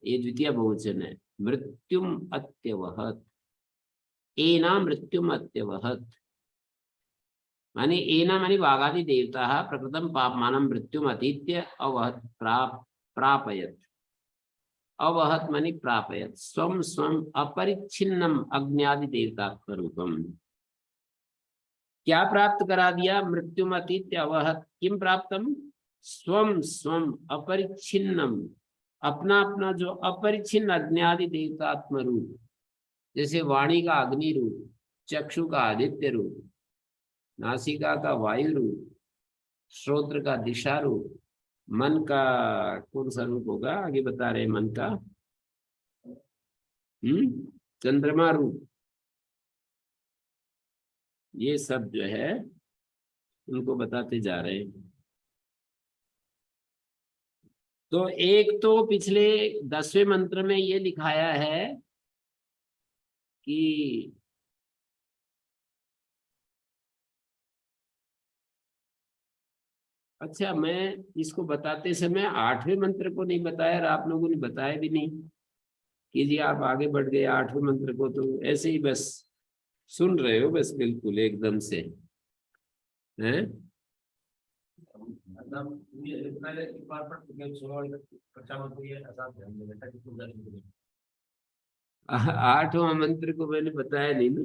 ये द्वितीय बहुवचन है, मृत्युम अत्यवहत। एना मृत्युम अत्यवहत। माने एना माने वागादि देवता प्रकृतम पापमानं मृत्युम अतीत्य अवहत प्रापयत। अवहत माने प्रापयत स्वम स्वम अपरिच्छिन्नम अग्न्यादि देवतात्म रूपम। क्या प्राप्त करा दिया? मृत्युम अतीत्य अवहत किम प्राप्तम? स्वम स्वम अपरिच्छिन्नम, अपना अपना जो अपरिच्छिन्न अग्न्यादि देवतात्म रूप, जैसे वाणी का अग्नि रूप, चक्षु का आदित्य रूप, नासिका का वायु रूप, श्रोत्र का दिशा रूप, मन का कौन सा रूप होगा आगे बता रहे मन का, चंद्रमा रूप, ये सब जो है उनको बताते जा रहे हैं। तो एक तो पिछले 10वें मंत्र में ये लिखाया है कि अच्छा, मैं इसको बताते समय 8वें मंत्र को नहीं बताया और आप लोगों ने बताया भी नहीं कि जी आप आगे बढ़ गए 8वें मंत्र को, तो ऐसे ही बस सुन रहे हो बस बिल्कुल एकदम से, हैं? मतलब ये पहले एक बार पढ़ के सुनो, कक्षा में कोई ऐसा ध्यान देना था कि पूरा नहीं करें। 8वां मंत्र को मैंने बताया नहीं ना,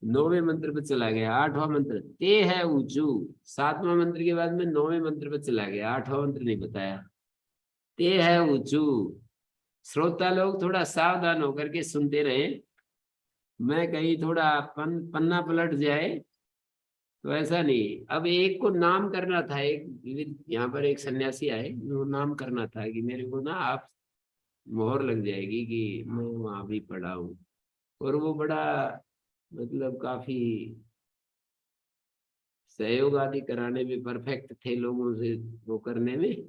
9वें मंत्र पे चला गया। 8वां मंत्र ते है ऊंचू, 7वां मंत्र के बाद में 9वें मंत्र पे चला गया, 8वां मंत्र नहीं बताया। ते है ऊंचू। श्रोता लोग थोड़ा सावधान होकर के सुनते रहे, मैं कहीं थोड़ा पन्ना पलट जाए तो ऐसा नहीं। अब एक को नाम करना था, एक यहाँ पर एक सन्यासी आए, वो नाम करना था कि मेरे को ना आप मोहर लग जाएगी कि मैं वहां भी पढ़ा हूँ, और वो बड़ा मतलब काफी सहयोग आदि कराने में परफेक्ट थे लोगों से वो करने में,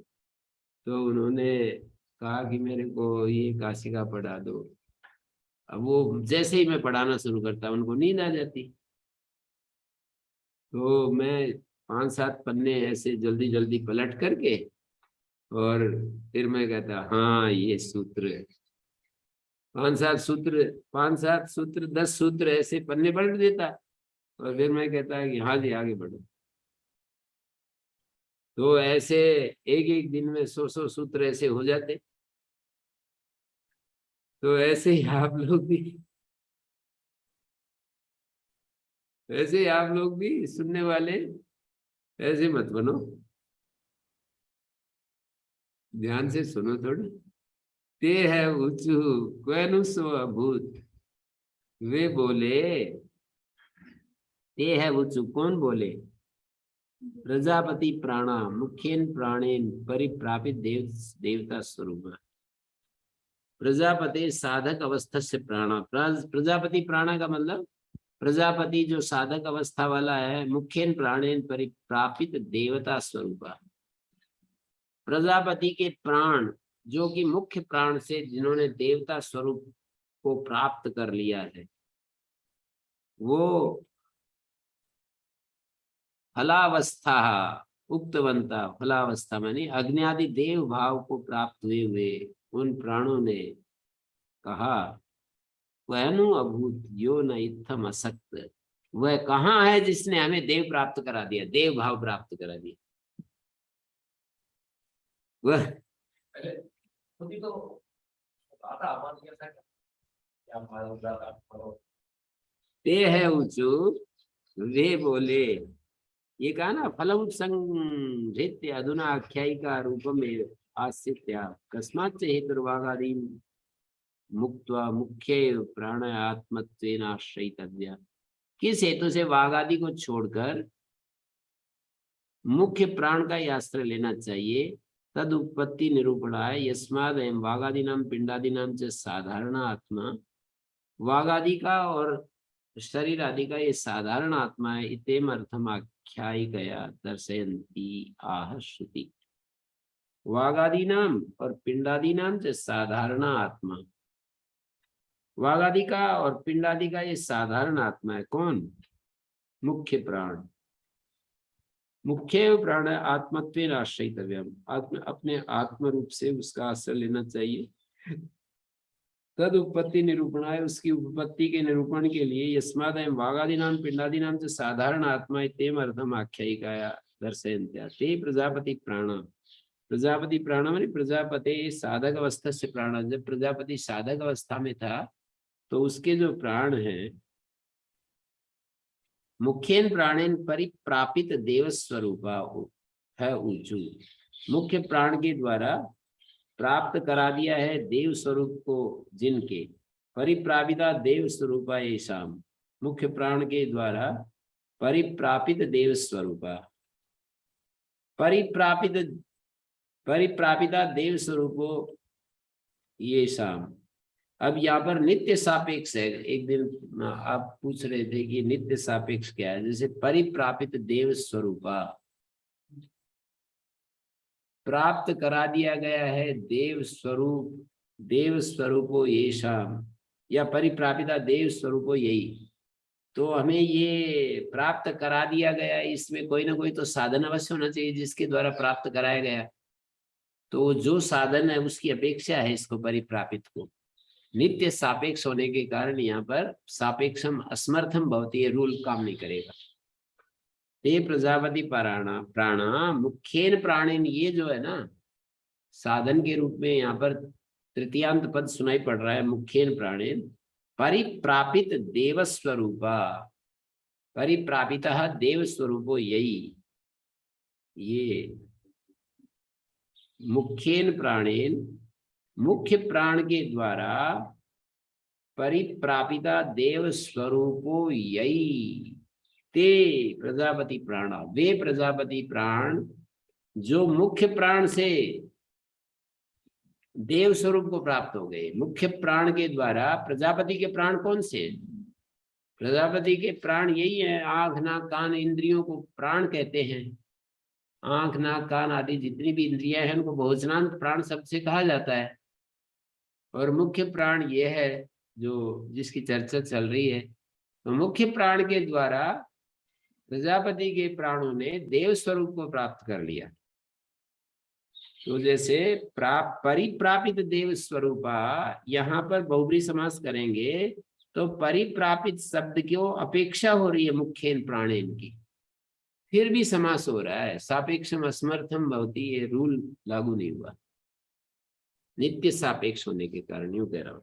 तो उन्होंने कहा कि मेरे को ये काशिका पढ़ा दो। अब वो जैसे ही मैं पढ़ाना शुरू करता उनको नींद आ जाती, तो मैं 5-7 पन्ने ऐसे जल्दी जल्दी पलट करके और फिर मैं कहता हाँ ये सूत्र, 5-7 सूत्र 10 सूत्र ऐसे पन्ने पलट देता, और फिर मैं कहता कि हाँ जी आगे बढ़ो। तो ऐसे एक एक दिन में 100 सूत्र ऐसे हो जाते। तो ऐसे ही आप लोग भी, ऐसे ही आप लोग भी सुनने वाले ऐसे मत बनो, ध्यान से सुनो थोड़ा। ते है ऊंचू क्वेनु सो अभूत, वे बोले, ते है ऊंचू कौन बोले? प्रजापति प्राणा मुख्यन प्राणेन परिप्रापित देवता स्वरूप। प्रजापति साधक अवस्था से प्राणा, प्रजापति प्राणा का मतलब प्रजापति जो साधक अवस्था वाला है, मुख्यन प्राणेन परिप्रापित देवता स्वरूप। प्रजापति के प्राण जो कि मुख्य प्राण से जिन्होंने देवता स्वरूप को प्राप्त कर लिया है, वो फलावस्था उक्तवंता, फलावस्था मानी अग्नि देव भाव को प्राप्त हुए उन प्राणों ने कहा, वहनु अभूत यो न इत्थम असक्त, वह कहाँ है जिसने हमें देव प्राप्त करा दिया, देव भाव प्राप्त करा दिया। वह पहले खुद ही तो आता हमारे जैसा क्या हमारा ते है ऊंचू, वे बोले, ये कहा ना फलम संहृत्य अधुना आख्यायिका रूपमेव आस्थित्या कस्माच्च हेतुर्वागादि मुक्त्वा मुख्य प्राण आत्मत्वेन आश्रयितव्या। किस हेतु से वाघ आदि को छोड़कर मुख्य प्राण का ही आश्रय लेना चाहिए? तद उत्पत्ति निरूपणाय यस्माद एवं वाघादीनाम पिंडादीनाम च साधारण आत्मा, वाघ आदि का और शरीर आदि का ये साधारण आत्मा है। इतेम अर्थम आख्यायिकया दर्शयन्ती आह श्रुति। वाघादीनाम और पिंडादीनाम च साधारण आत्मा, वाघ आदि का और पिंडादि का ये साधारण आत्मा है। कौन? मुख्य प्राण। मुख्य प्राण आत्मत्वेन आश्रयितव्यम, अपने आत्म रूप से उसका आश्रय लेना चाहिए। तद उत्पत्ति निरूपणाय, उसकी उत्पत्ति के निरूपण के लिए यस्माद वागादि नाम पिंडादि नाम से साधारण आत्मा इत्येवम् अर्थम आख्यायिकाया दर्शयन्त्या ते प्रजापति प्राण। प्रजापति प्राण माने प्रजापति साधक अवस्था से प्राण। जब प्रजापति साधक अवस्था में था तो उसके जो प्राण हैं मुख्यन प्राणेन परिप्रापित देव स्वरूपा है ऊंचू। मुख्य प्राण के द्वारा प्राप्त करा दिया है देव स्वरूप को जिनके, परिप्रापिता देव स्वरूपा येषाम, मुख्य प्राण के द्वारा परिप्रापित देव स्वरूपा, परिप्रापिता देव स्वरूपो येषाम। अब यहाँ पर नित्य सापेक्ष है। एक दिन आप पूछ रहे थे कि नित्य सापेक्ष क्या है। जैसे परिप्रापित देव स्वरूपा, प्राप्त करा दिया गया है देव स्वरूप, देव स्वरूपो येषाम, या परिप्रापिता देव स्वरूपो यही। तो हमें ये प्राप्त करा दिया गया है, इसमें कोई ना कोई तो साधन अवश्य होना चाहिए जिसके द्वारा प्राप्त कराया गया। तो जो साधन है उसकी अपेक्षा है इसको परिप्रापित को। नित्य सापेक्ष होने के कारण यहाँ पर सापेक्षम असमर्थम भवती, रूल काम नहीं करेगा। ते प्रजापति प्राणा मुख्येन प्राणेन, ये जो है ना साधन के रूप में यहाँ पर तृतीयांत पद सुनाई पड़ रहा है। मुख्येन प्राणेन परिप्रापित देव स्वरूपा, परिप्रापितः देव स्वरूपो यही। ये मुख्येन प्राणेन, मुख्य प्राण के द्वारा परिप्रापिता देव स्वरूपो यही। ते प्रजापति प्राण, वे प्रजापति प्राण जो मुख्य प्राण से देव स्वरूप को प्राप्त हो गए। मुख्य प्राण के द्वारा प्रजापति के प्राण कौन से? प्रजापति के प्राण यही है। आंख नाक कान इंद्रियों को प्राण कहते हैं। आंख नाक कान आदि जितनी भी इंद्रियां हैं उनको भोजनांत प्राण शब्द से कहा जाता है। और मुख्य प्राण ये है जो जिसकी चर्चा चल रही है। तो मुख्य प्राण के द्वारा प्रजापति के प्राणों ने देव स्वरूप को प्राप्त कर लिया। तो जैसे परिप्रापित देव स्वरूपा, यहाँ पर बहुब्री समास करेंगे तो परिप्रापित शब्द क्यों अपेक्षा हो रही है मुख्येन प्राणेन की, फिर भी समास हो रहा है। सापेक्षम असमर्थम भवती, ये रूल लागू नहीं हुआ नित्य सापेक्ष होने के कारण। यूं कह रहा हूं,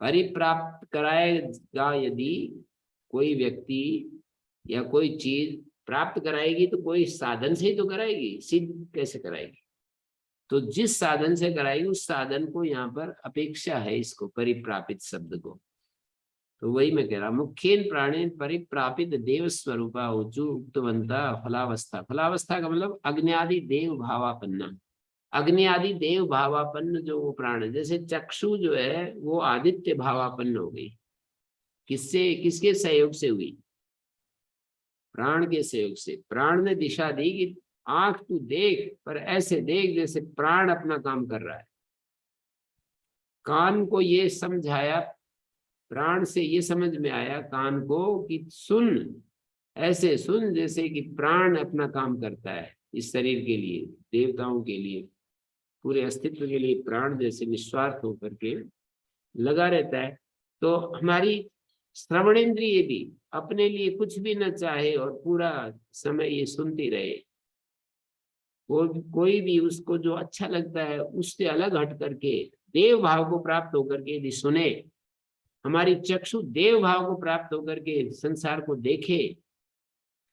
परिप्राप्त कराएगा यदि कोई व्यक्ति या कोई चीज प्राप्त कराएगी तो कोई साधन से ही तो कराएगी, सिद्ध कैसे कराएगी? तो जिस साधन से कराएगी उस साधन को यहाँ पर अपेक्षा है इसको परिप्रापित शब्द को। तो वही मैं कह रहा, मुख्येन प्राणेन परिप्रापित देव स्वरूपा ऊंचू उक्तवंता फलावस्था। फलावस्था का मतलब अग्नि देव भावापन्ना, अग्नि आदि देव भावापन्न जो वो प्राण है। जैसे चक्षु जो है वो आदित्य भावापन्न हो गई, किससे, किसके सहयोग से हुई? प्राण के सहयोग से। प्राण ने दिशा दी कि आंख तू देख, पर ऐसे देख जैसे प्राण अपना काम कर रहा है। कान को ये समझाया, प्राण से ये समझ में आया कान को कि सुन, ऐसे सुन जैसे कि प्राण अपना काम करता है इस शरीर के लिए, देवताओं के लिए, पूरे अस्तित्व के लिए प्राण जैसे निस्वार्थ होकर के लगा रहता है। तो हमारी श्रवणेन्द्रिय भी अपने लिए कुछ भी न चाहे और पूरा समय ये सुनती रहे। कोई भी उसको जो अच्छा लगता है उससे अलग हट करके देव भाव को प्राप्त होकर के यदि सुने, हमारी चक्षु देव भाव को प्राप्त होकर के संसार को देखे,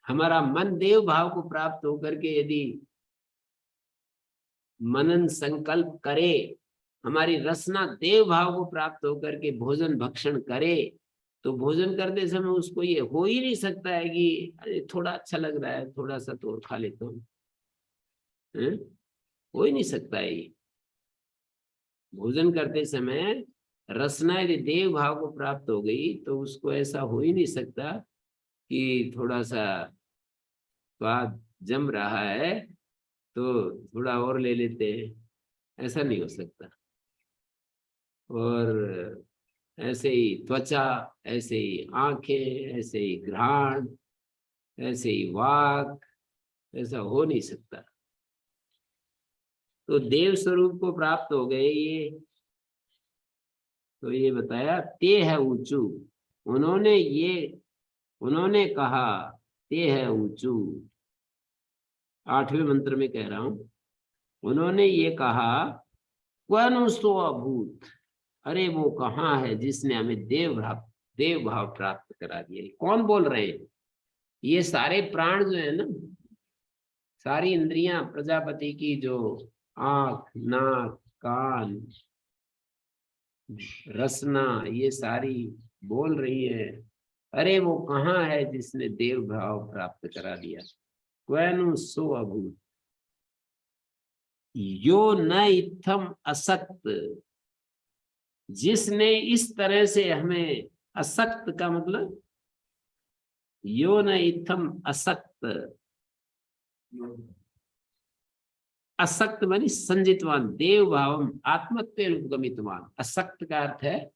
हमारा मन देव भाव को प्राप्त होकर के यदि मनन संकल्प करे, हमारी रसना देव भाव को प्राप्त होकर के भोजन भक्षण करे, तो भोजन करते समय उसको ये हो ही नहीं सकता है कि अरे थोड़ा अच्छा लग रहा है, थोड़ा सा तो और खा लेता हूँ, हो ही नहीं सकता है ये। भोजन करते समय रसना यदि देव भाव को प्राप्त हो गई तो उसको ऐसा हो ही नहीं सकता कि थोड़ा सा स्वाद जम रहा है तो थोड़ा और ले लेते हैं, ऐसा नहीं हो सकता। और ऐसे ही त्वचा, ऐसे ही आंखें, ऐसे ही घ्राण, ऐसे ही वाक, ऐसा हो नहीं सकता। तो देव स्वरूप को प्राप्त हो गए ये तो ये बताया ते है ऊंचू, उन्होंने कहा ते है ऊंचू। 8वें मंत्र में कह रहा हूं, उन्होंने ये कहा क्वनु सो अभूत, अरे वो कहाँ है जिसने हमें देव भाव प्राप्त करा दिया। कौन बोल रहे हैं? ये सारे प्राण जो है ना, सारी इंद्रियां प्रजापति की, जो आंख, नाक, कान, रसना, ये सारी बोल रही है, अरे वो कहाँ है जिसने देव भाव प्राप्त करा दिया। क्वनु सो अभूत यो न इत्थम असक्त, जिसने इस तरह से हमें, असक्त का मतलब यो न इत्थम असक्त, असक्त मानी संजितवान, देव भावम आत्मत्व उपगमितवान। असक्त का अर्थ है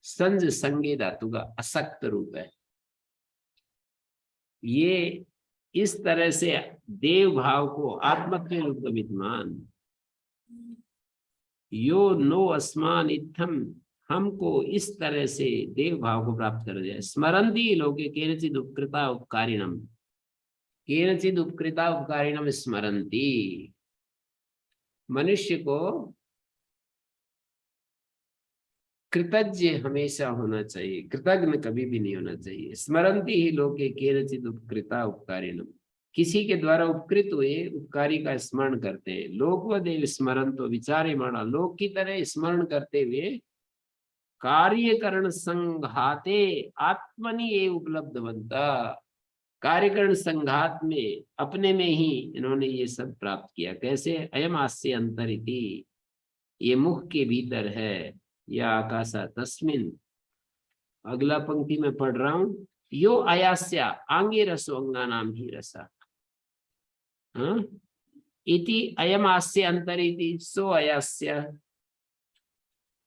संज संगे धातु का असक्त रूप है। ये इस तरह से देव भाव को आत्मत्व उपगमितवान, यो नो अस्मान इत्थम, हमको इस तरह से देव भाव को प्राप्त कर दिया। स्मरन्ति लोके केनचिद उपकृता उपकारिणम, केनचिद उपकृता उपकारिणम स्मरन्ति। मनुष्य को कृतज्ञ हमेशा होना चाहिए, कृतज्ञ कभी भी नहीं होना चाहिए। स्मरन्ति ही लोके केनचिद उपकृता उपकारिणम, किसी के द्वारा उपकृत हुए उपकारी का स्मरण करते हैं। लोक व देव स्मरण तो विचारे माना, लोक की तरह स्मरण करते हुए कार्यकरण संघाते आत्मनि एव उपलब्धवन्ता, कार्यकरण संघात में अपने में ही इन्होंने ये सब प्राप्त किया। कैसे? अयम आस्य अंतरिति, ये मुख के भीतर है, या आकाशा तस्मिन। अगला पंक्ति में पढ़ रहा हूं, यो अयास्या आंगे रसो अंगानाम ही रसा, इति अयम आस्य अंतरिति सो अयास्य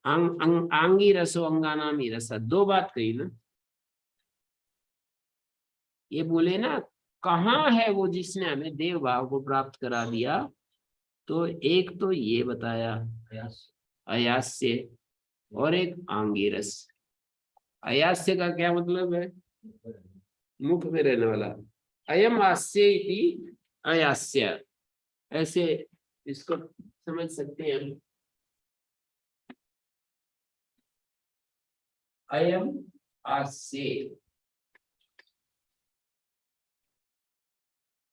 आंगी रसो अंगानाम ही रसा। दो बात कही ना, ये बोले ना कहाँ है वो जिसने हमें देव भाव को प्राप्त करा दिया, तो एक तो ये बताया अयास्य, और एक आंगिरस। अयास्य का क्या मतलब है? मुख में रहने वाला। अयम आस्य इति अयास्य, ऐसे इसको समझ सकते हैं हम। अयम आस्य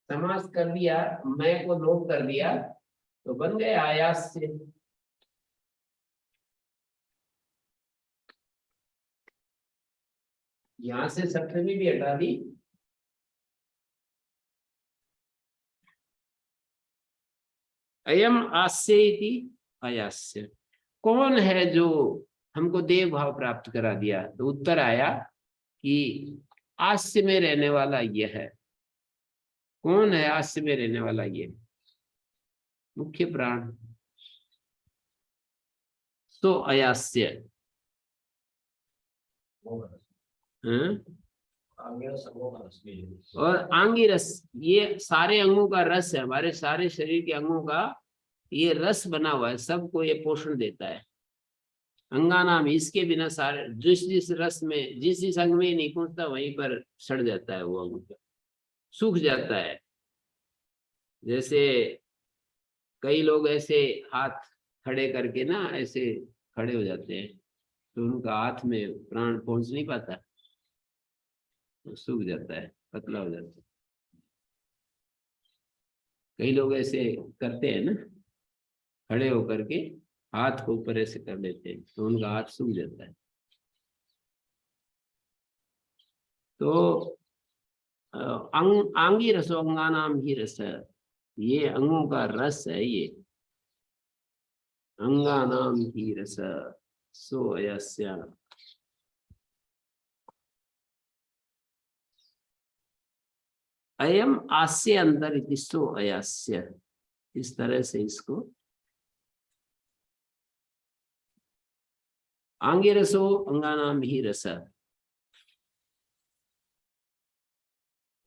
समास कर दिया, मैं को लोप कर दिया, तो बन गए आयास्य। यहां से सप्तमी भी हटा दी, अयम आस्य इति अयास्य। कौन है जो हमको देव भाव प्राप्त करा दिया? तो उत्तर आया कि आस्य में रहने वाला यह है। कौन है आस्य में रहने वाला? ये मुख्य प्राण। तो अयास्य और आंगी रस, ये सारे अंगों का रस है, हमारे सारे शरीर के अंगों का ये रस बना हुआ है, सबको ये पोषण देता है। अंगानाम, इसके बिना सारे, जिस रस में, जिस अंग में नहीं पहुंचता वहीं पर सड़ जाता है, वो अंग सूख जाता है। जैसे कई लोग ऐसे हाथ खड़े करके ना ऐसे खड़े हो जाते हैं, तो उनका हाथ में प्राण पहुंच नहीं पाता, तो सूख जाता है, पतला हो जाता है। कई लोग ऐसे करते हैं ना, खड़े होकर के हाथ को ऊपर ऐसे कर लेते हैं, तो उनका हाथ सूख जाता है। तो आंगी रसो अंगानाम ही रस, ये अंगों का रस है, ये अंगानाम ही रस सो अयस्य। अयम आस्य अंतर इति सो अयस्य, इस तरह से इसको आंगे रसो अंगानाम ही रस,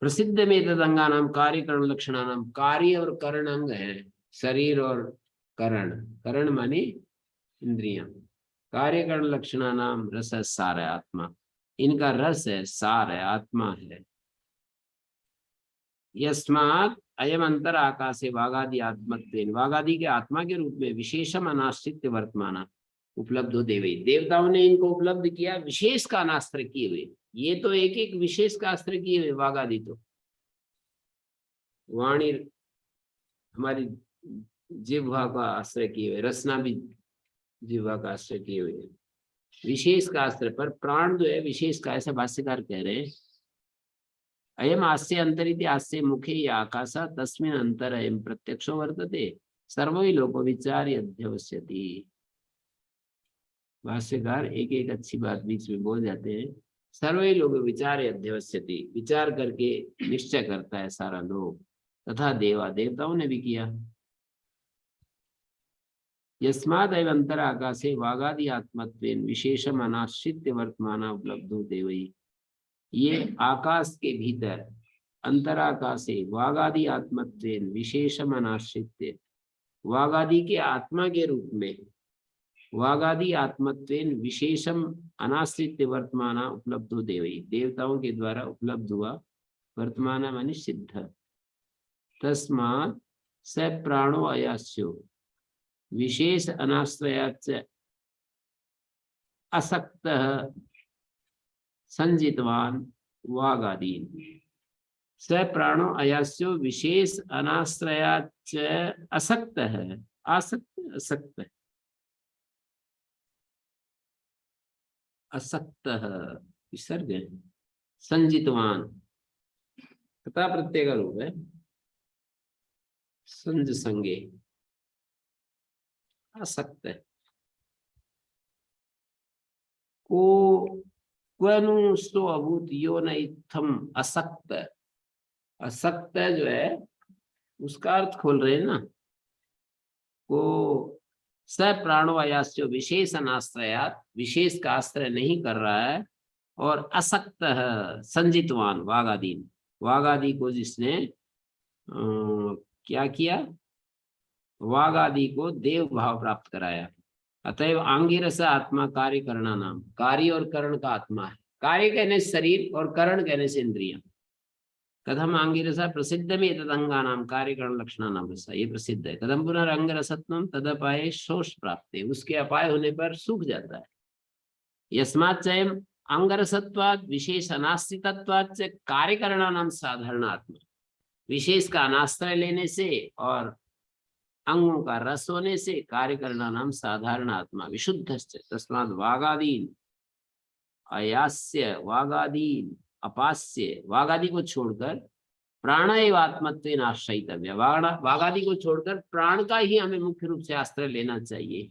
प्रसिद्ध में तदंगानाम कार्य करण लक्षणानाम। कार्य और करण अंग है, शरीर और करण। करण माने इंद्रियां, कार्यकरण लक्षणानाम रस सार है आत्मा, इनका रस है, सार है, आत्मा है। यस्मात् अयम अंतर आकाशे वागादि आत्मत्वेन, वागादि के आत्मा के रूप में विशेषम अनाश्रित्य वर्तमान उपलब्ध हो देवी, देवताओं ने इनको उपलब्ध किया विशेष का अनास्त्र किए हुए। ये तो एक एक विशेष का अस्त्र किए हुए वागादि, तो वाणी हमारी जिह्वा का आश्रय किए हुए, रसना भी जिह्वा का आश्रय किए हुए, विशेष का अस्त्र। पर प्राण जो है विशेष का, ऐसा भाष्यकार कह रहे हैं। अयम आस्य अंतरिति आस्य मुखे या आकाशा तस्मिन् अंतर अयम प्रत्यक्षो वर्तते सर्वै लोको विचार्य अध्यवस्यति। भाष्यकार एक एक अच्छी बात बीच में बोल जाते हैं। सर्वै लोग विचार्य अध्यवस्यति, विचार करके निश्चय करता है सारा लोग, तथा देवा, देवताओं ने भी किया। यस्माद् एव अंतर आकाशे वागादि आत्मत्वेन विशेषम अनाश्रित्य वर्तमान उपलब्धो देवै, ये आकाश के भीतर अंतराकाशे वागादि आत्मत्वेन विशेषम अनाश्रित्य, वागादि के आत्मा के रूप में, वागादि आत्मत्वेन विशेषम अनाश्रित्य वर्तमान उपलब्धो देवै, देवताओं के द्वारा उपलब्ध हुआ। वर्तमान माने सिद्ध। तस्मात् स प्राणो अयास्यो विशेष अनाश्रयाच्च असक्तः संजितवान वागादीन। स प्राणो अयास्यो विशेष अनाश्रयाच्च असक्त है, आसक्त असक्त है, असक्त विसर्ग है, संजितवान तथा प्रत्यय का रूप है, संज संगे, असक्त है। को क्वनु स्तो अभूत यो न इत्थम असक्त, असक्त जो है उसका अर्थ खोल रहे हैं ना। को स प्राणो अयास्यो विशेष अनाश्रयात, विशेष का आश्रय नहीं कर रहा है, और असक्त संजितवान वागादीन, वागादि को जिसने क्या किया, वागादि को देव भाव प्राप्त कराया। अतएव आंगिरस आत्मा कार्य करना नाम, कार्य और करण का आत्मा है। कार्य कहने से शरीर और करण कहने से इंद्रियां। कथम आंगिरसा प्रसिद्ध में तदंगा नाम कार्य करण लक्षणा नाम रसा, ये प्रसिद्ध है। कदम पुनर्ंग रसत्वम तदपाये शोष प्राप्त, उसके अपाय होने पर सूख जाता है। यस्माच्चयम अंगरसत्वाद विशेष अनाश्रितत्वाद से कार्य करना नाम साधारण आत्मा, विशेष का अनाश्रय लेने से और अंगों का रस होने से कार्य करना नाम साधारण आत्मा विशुद्ध। तस्माद वागादीन अयास्य, वागादीन अपास्य, वागादि को छोड़कर प्राण एवं आत्मत्वेन आश्रयितव्य, वागादि को छोड़कर प्राण का ही हमें मुख्य रूप से आश्रय लेना चाहिए।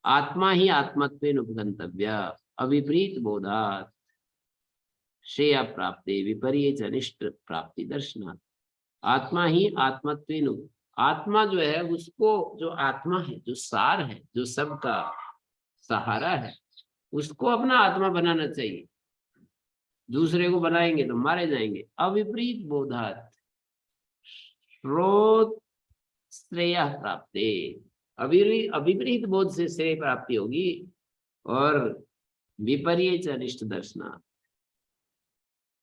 आत्मा ही आत्मत्वेन उपगंतव्य, अविपरीत बोधात श्रेय प्राप्ति विपर्यय अनिष्ट प्राप्ति दर्शनात्। आत्मा ही आत्मत्वेन, आत्मा जो है उसको, जो आत्मा है, जो सार है, जो सबका सहारा है, उसको अपना आत्मा बनाना चाहिए। दूसरे को बनाएंगे तो मारे जाएंगे। अविपरीत बोधात श्रोत श्रेय प्राप्ति, अविपरीत बोध से श्रेय प्राप्ति होगी, और विपर्यय अनिष्ट दर्शना।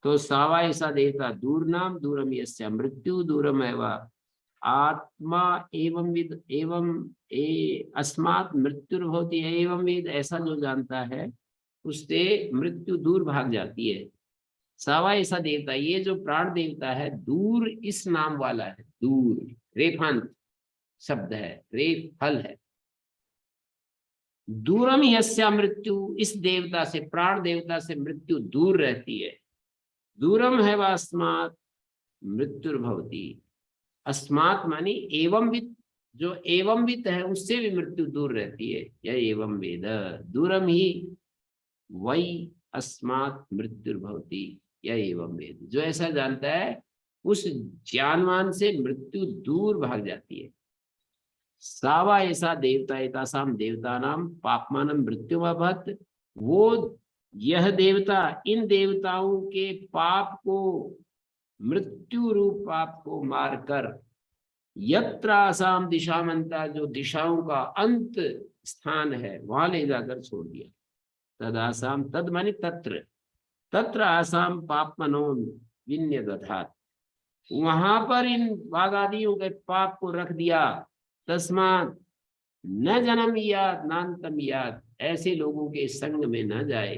तो सावा ऐसा देवता दूर नाम दूरम यस्य मृत्यु दूरम एवं आत्मा एवं विद एवं अस्मात् मृत्युर्भवति एवं वेद, ऐसा जो जानता है उससे मृत्यु दूर भाग जाती है। सावा ऐसा देवता, ये जो प्राण देवता है दूर इस नाम वाला है, दूर रेफांत शब्द है, रेफ फल है। दूरम यस्या मृत्यु, इस देवता से, प्राण देवता से मृत्यु दूर रहती है। दूरम है अस्मात् मृत्युर्भवति, अस्मात् मानी एवं वित्त, जो एवं वित्त है उससे भी मृत्यु दूर रहती है। यह एवं वेद दूरम ही वही अस्मात् मृत्युर्भवति, यह एवं वेद, जो ऐसा जानता है उस ज्ञानवान से मृत्यु दूर भाग जाती है। सावा ऐसा देवता एतासाम देवता नाम पापमानम मृत्यु अभत, वो यह देवता इन देवताओं के पाप को, मृत्यु रूप पाप को मारकर यत्र आसाम दिशामंता, जो दिशाओं का अंत स्थान है वहां ले जाकर छोड़ दिया। तद आसाम, तद माने तत्र, तत्र आसाम पाप मनोन विन्यदधात, वहां पर इन वागादियों के पाप को रख दिया। तस्मात् न जन्म याद नान्तम याद, ऐसे लोगों के संग में न जाए,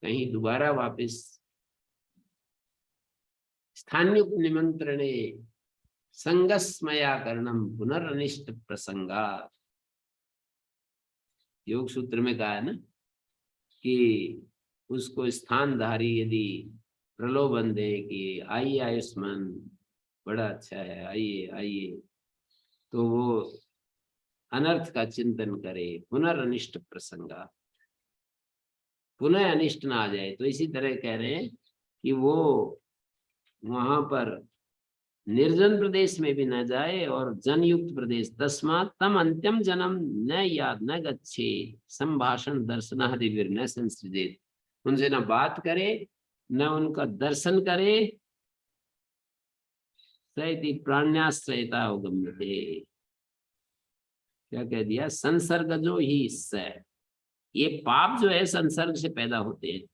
कहीं दोबारा वापस स्थानीय निमंत्रणे संगस्मया करणम पुनरनिष्ट प्रसंगा। योग सूत्र में कहा है ना कि उसको स्थानधारी यदि प्रलोभन दे कि आइए आयुष्मान, बड़ा अच्छा है, आइए आइए, तो वो अनर्थ का चिंतन करे, पुनरनिष्ट प्रसंगा, पुनः अनिष्ट ना आ जाए। तो इसी तरह कह रहे हैं कि वो वहां पर निर्जन प्रदेश में भी न जाए और जनयुक्त प्रदेश। तस्मात् तम अंत्यम जन्म न याद न गच्छे संभाषण दर्शनादि न संसृजेत, उनसे न बात करे न उनका दर्शन करे। सैति प्राण्याश्रयता अवगम्यते, क्या कह दिया, संसर्ग जो ही इससे, ये पाप जो है संसर्ग से पैदा होते हैं।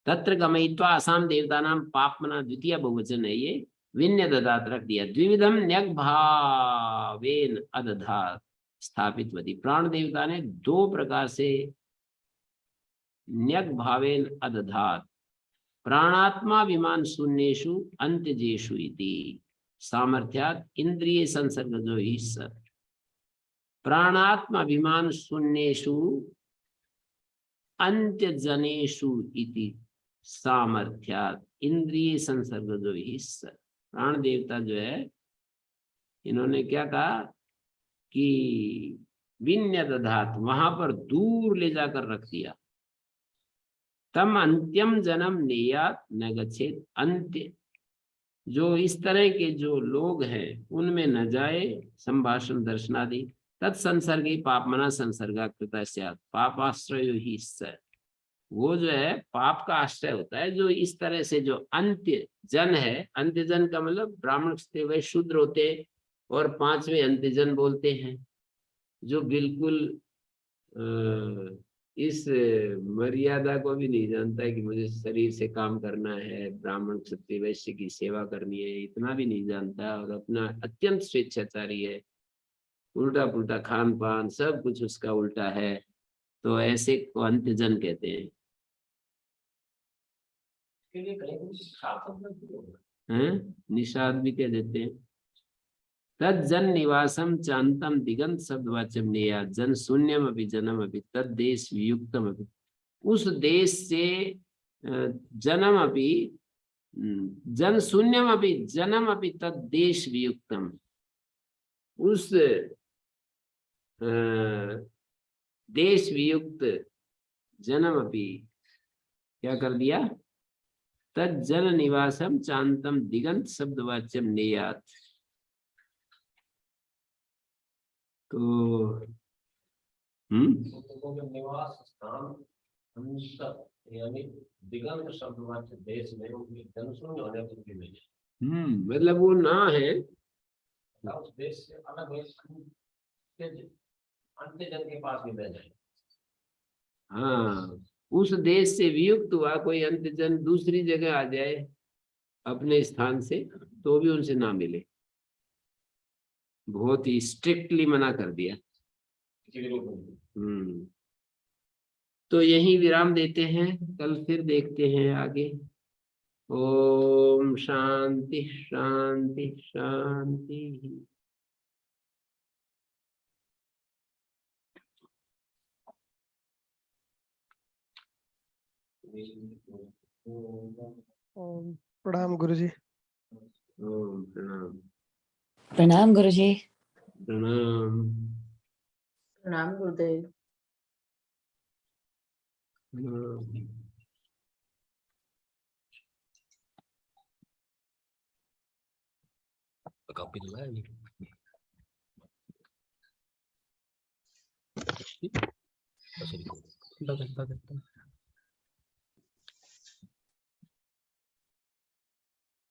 तत्र गमयित्वा आसाम देवता नाम पाप मना, द्वितीय बहुवचन है ये, विन्य ददात रख दिया। द्विविधम न्यग भावेन अदधात स्थापित वती, प्राण देवता ने दो प्रकार से न्यग भावेन अदधात, प्राणात्मा विमान शून्येषु अंत्यजेषु इति सामर्थ्यात इंद्रिय संसर्ग जो ही सर, प्राणात्मा विमान शून्येषु अंत्यजनेषु इति सामर्थ्यात इंद्रिय संसर्ग जो ही सर। प्राण देवता जो है, इन्होंने क्या कहा कि विन्य दधात, वहां पर दूर ले जाकर रख दिया। तम अंत्यम जन्म नेयात न गच्छेत, अंत्य जो इस तरह के जो लोग हैं उनमें न जाए, संभाषण दर्शनादि। तत्संसर्गी पापमना संसर्गा कृता स्यात्, पापाश्रय ही सर, वो जो है पाप का आश्रय होता है। जो इस तरह से जो अंत्य जन है, अंत्य जन का मतलब ब्राह्मण से वह शूद्र होते और पांचवें अंत्य जन बोलते हैं, जो बिल्कुल इस मर्यादा को भी नहीं जानता है कि मुझे शरीर से काम करना है, ब्राह्मण क्षत्रिय वैश्य की सेवा करनी है, इतना भी नहीं जानता, और अपना अत्यंत स्वेच्छाचारी है, उल्टा पुल्टा खान पान सब कुछ उसका उल्टा है, तो ऐसे को अंत्यजन कहते हैं। निषाद भी कह देते हैं। तद जन निवासम चांतम दिगंत शब्दवाच्यम नेया, जन शून्यम अभी जन्म अभी तद देश वियुक्तम अभी, उस देश से जन्म अभी, जन शून्यम अभी जन्म अभी तद देश वियुक्तम, उस देश वियुक्त जन्म अभी क्या कर दिया, तद जन निवासम चांतम दिगंत शब्दवाच्यम नेयात। तो निवास स्थान यानी दिगंत शब्दवाच्य देश में उनकी जनशून्य होने पर भी नहीं, मतलब वो ना है, उस देश से अलग है, अन्य जन के पास भी रह जाए। हाँ, उस देश से वियुक्त हुआ कोई अंतजन दूसरी जगह आ जाए अपने स्थान से, तो भी उनसे ना मिले, बहुत ही स्ट्रिक्टली मना कर दिया। तो यही विराम देते हैं, कल फिर देखते हैं आगे। ओम शांति शांति शांति। ओम प्रणाम गुरुजी। ओम प्रणाम। प्रणाम गुरुजी। प्रणाम। प्रणाम गुरुदेव। प्रणाम। कॉपी दूंगा नहीं।